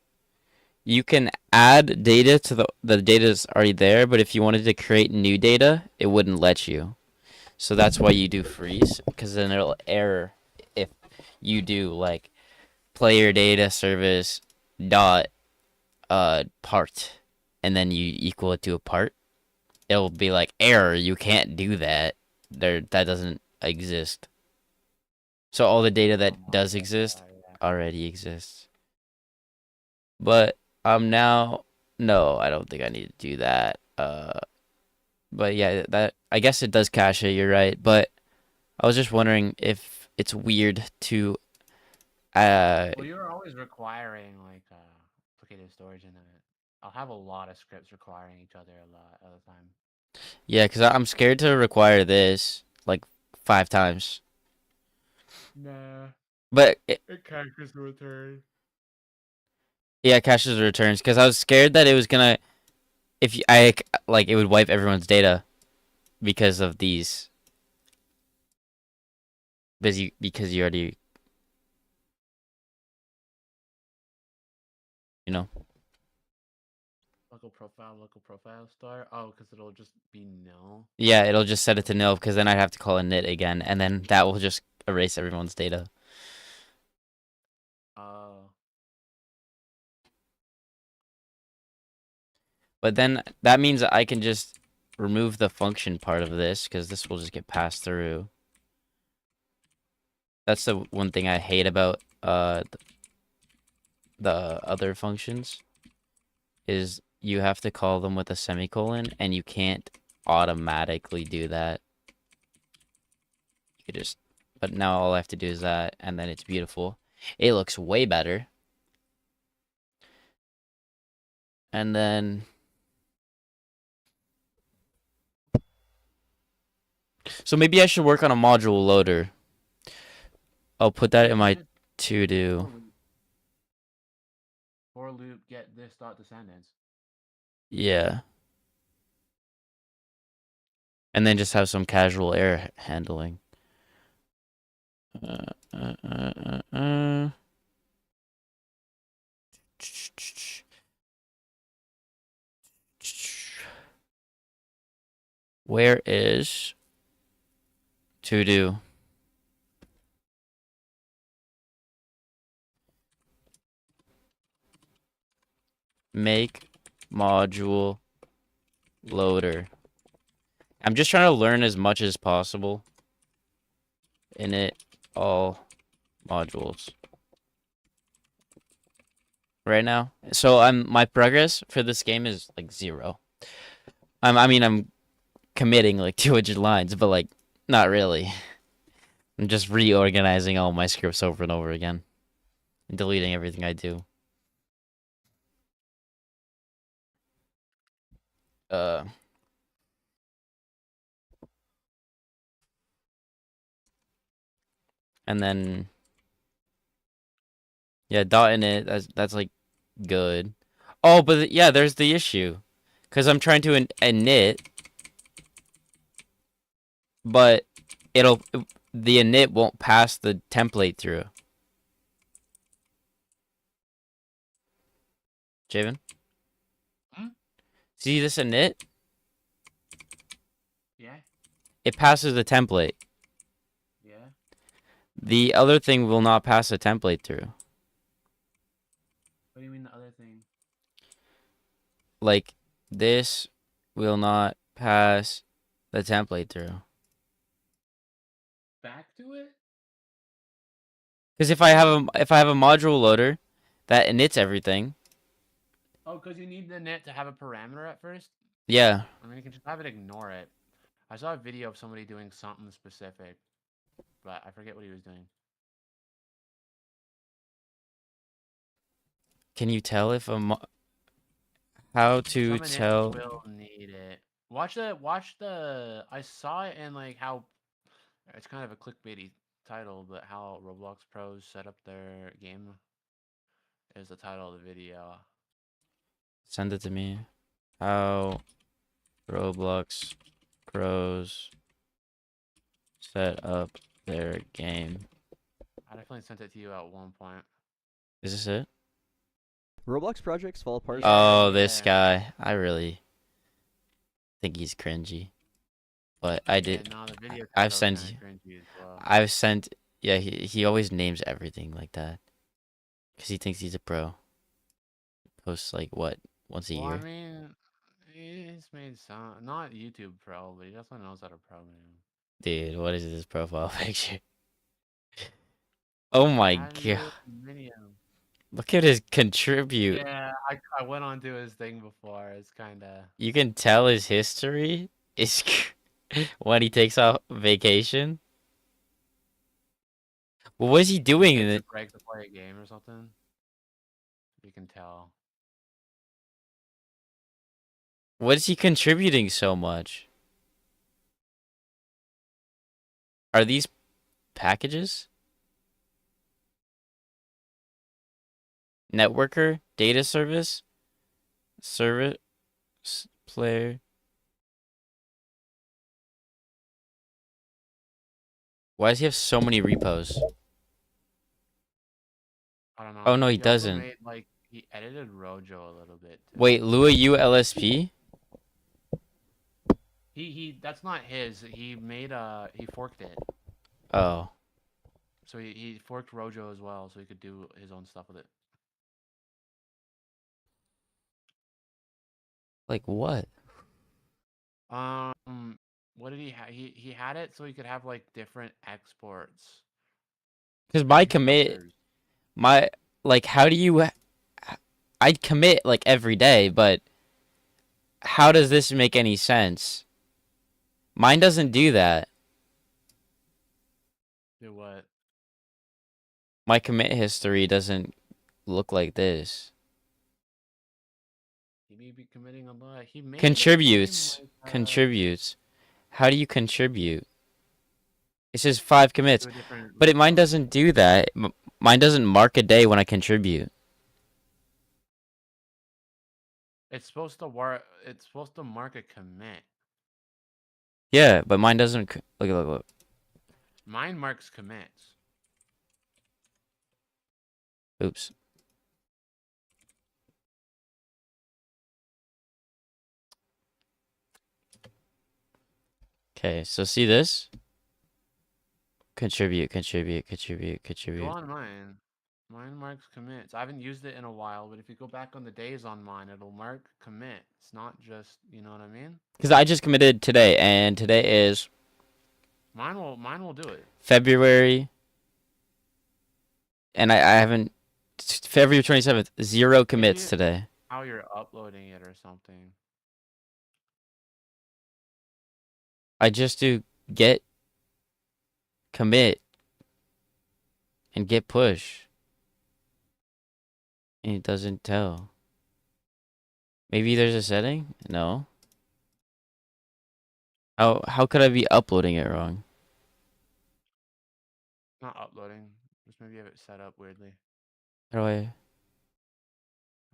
you can add data to the data that's already there, but if you wanted to create new data, it wouldn't let you. So that's why you do freeze, because then it'll error if you do like player data service dot part, and then you equal it to a part. It'll be like error. You can't do that. That doesn't exist. So all the data that does exist already exists. But now, no, I don't think I need to do that. Uh, but yeah, that I guess it does cache it. You're right, but I was just wondering if it's weird to Well, you're always requiring like duplicated storage in it. I'll have a lot of scripts requiring each other a lot of the time. yeah, because I'm scared to require this like 5 times. Nah, But it caches the return. yeah, caches returns because I was scared that it was gonna if I like it would wipe everyone's data because of these because you already you know. Local profile star. Oh, because it'll just be nil. Yeah, it'll just set it to nil because then I'd have to call init again, and then that will just erase everyone's data. Oh. But then that means I can just remove the function part of this because this will just get passed through. That's the one thing I hate about the other functions is you have to call them with a semicolon and you can't automatically do that. You just but now all I have to do is that and then it's beautiful. It looks way better. And then so maybe I should work on a module loader. I'll put that in my to-do. For loop get this dot descendants. Yeah. And then just have some casual error handling. Uh, uh, uh, uh, uh. Where is to do? Make module loader. I'm just trying to learn as much as possible in it all modules right now. So my progress for this game is like 0. I'm committing like 200 lines, but like not really. I'm just reorganizing all my scripts over and over again and deleting everything I do. And then yeah, dot in it. That's like good. Oh, but yeah, there's the issue, because I'm trying to init, but the init won't pass the template through. Javen? Hmm? See this init? Yeah. It passes the template. Yeah. The other thing will not pass the template through. What do you mean the other thing? Like, this will not pass the template through. Back to it? Because if I have a module loader that inits everything. Oh, because you need the net to have a parameter at first? Yeah. I mean, you can just have it ignore it. I saw a video of somebody doing something specific, but I forget what he was doing. Can you tell if how to Some inits tell? will need it. Watch the. I saw it in like how it's kind of a clickbaity title, but how Roblox pros set up their game is the title of the video. Send it to me. How Roblox pros set up their game. I definitely sent it to you at one point. Is this it? Roblox projects fall apart. Oh, this guy. I really think he's cringy. But I did. Yeah, no, the video I've title's sent. kinda cringy as well. I've sent. Yeah, he always names everything like that, because he thinks he's a pro. Posts like what once a Well, year. I mean, he's made some not YouTube pro, but he definitely knows how to program. Dude, what is this profile picture? Oh my Add a new god. video. Look at his contribute. Yeah, I went on to his thing before. It's kind of. You can tell his history is when he takes off vacation. What was he doing in Takes a it? break to play a game or something. You can tell. What is he contributing so much? Are these packages? Networker, data service, service player. Why does he have so many repos? I don't know. Oh no, he also doesn't. made, like, he edited Rojo a little bit. Too. Wait, Lua U LSP? He that's not his. He made he forked it. Oh. So he forked Rojo as well, so he could do his own stuff with it. Like what? What did he have? He had it so he could have like different exports. Because my and commit, filters. my like, how do you? I'd commit like every day, but how does this make any sense? Mine doesn't do that. Do what? My commit history doesn't look like this. He may be committing a lot. He made Contributes. Contributes. How do you contribute? It says 5 commits, but mine doesn't do that. Mine doesn't mark a day when I contribute. It's supposed to work. It's supposed to mark a commit. Yeah, but mine doesn't. Look. Mine marks commits. Oops. Okay, so see this? Contribute. Go on mine. Mine marks commits. I haven't used it in a while, but if you go back on the days on mine, it'll mark commit. It's not just, you know what I mean? Because I just committed today, and today is Mine will do it. February, and I haven't. February 27th, 0 commits Maybe today. how you're uploading it or something. I just do get, commit, and get push. And it doesn't tell. Maybe there's a setting? No. How could I be uploading it wrong? Not uploading. Just maybe have it set up weirdly. How do I? I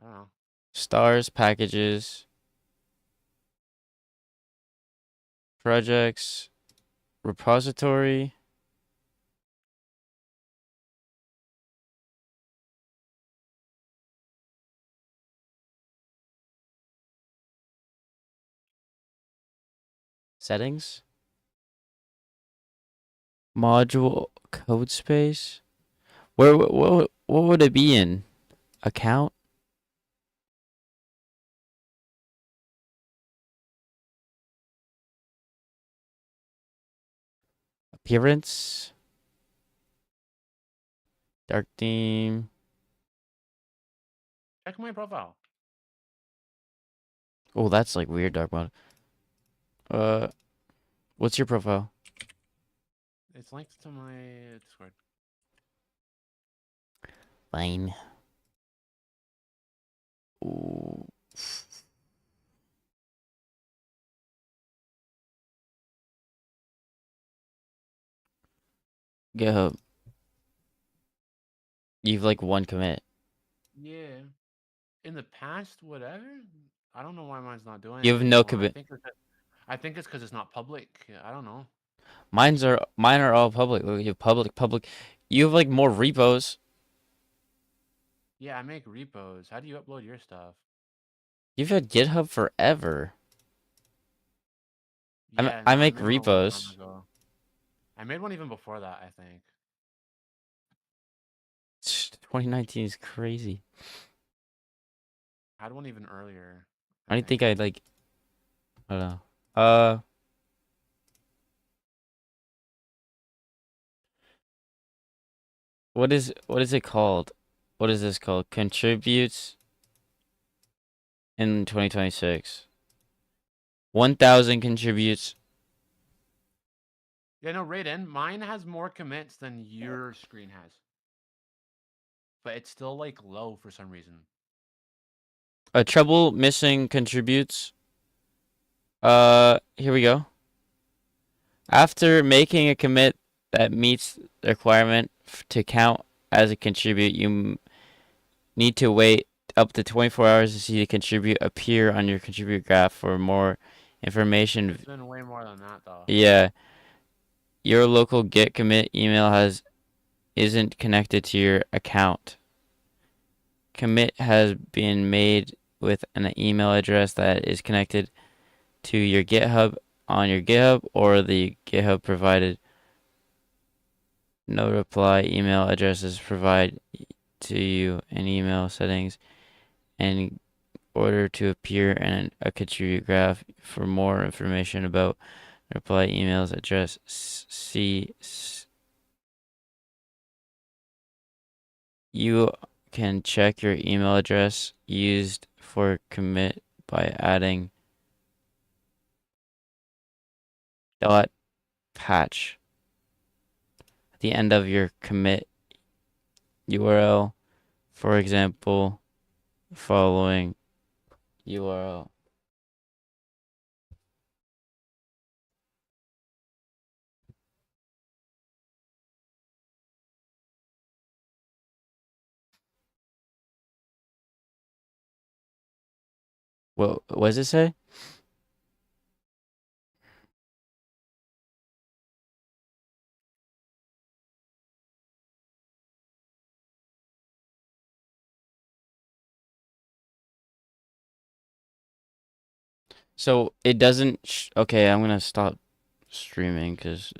don't know. Stars, packages, projects, repository. Settings. Module code space. What would it be in? Account? Appearance? Dark theme. Check my profile. Oh, that's like weird dark mode. What's your profile? It's linked to my Discord. Fine. Ooh. GitHub. You've like 1 commit. Yeah. In the past, whatever. I don't know why mine's not doing You it have no anymore. commit. I think it's because it's not public. I don't know. Mine are all public. Look, you have public. You have like more repos. Yeah, I make repos. How do you upload your stuff? You've had GitHub forever. Yeah, I no, make made one a long time repos. ago. I made one even before that, I think. 2019 is crazy. I had one even earlier. I don't think I'd like. I don't know. What is it called? what is this called? Contributes in 2026. 1,000 contributes. Yeah, no, Raiden, mine has more commits than your screen has. But it's still like low for some reason. Trouble missing contributes. Here we go. After making a commit that meets the requirement to count as a contribute, you need to wait up to 24 hours to see the contribute appear on your contribute graph. For more information, It's been way more than that though. yeah, your local git commit email isn't connected to your account. Commit has been made with an email address that is connected to your GitHub on your GitHub or the GitHub provided. No reply email addresses provide to you in email settings in order to appear in a contribute graph. For more information about reply emails address, see. You can check your email address used for commit by adding dot patch at the end of your commit URL. For example, following URL. What does it say? So it doesn't. Okay, I'm gonna stop streaming because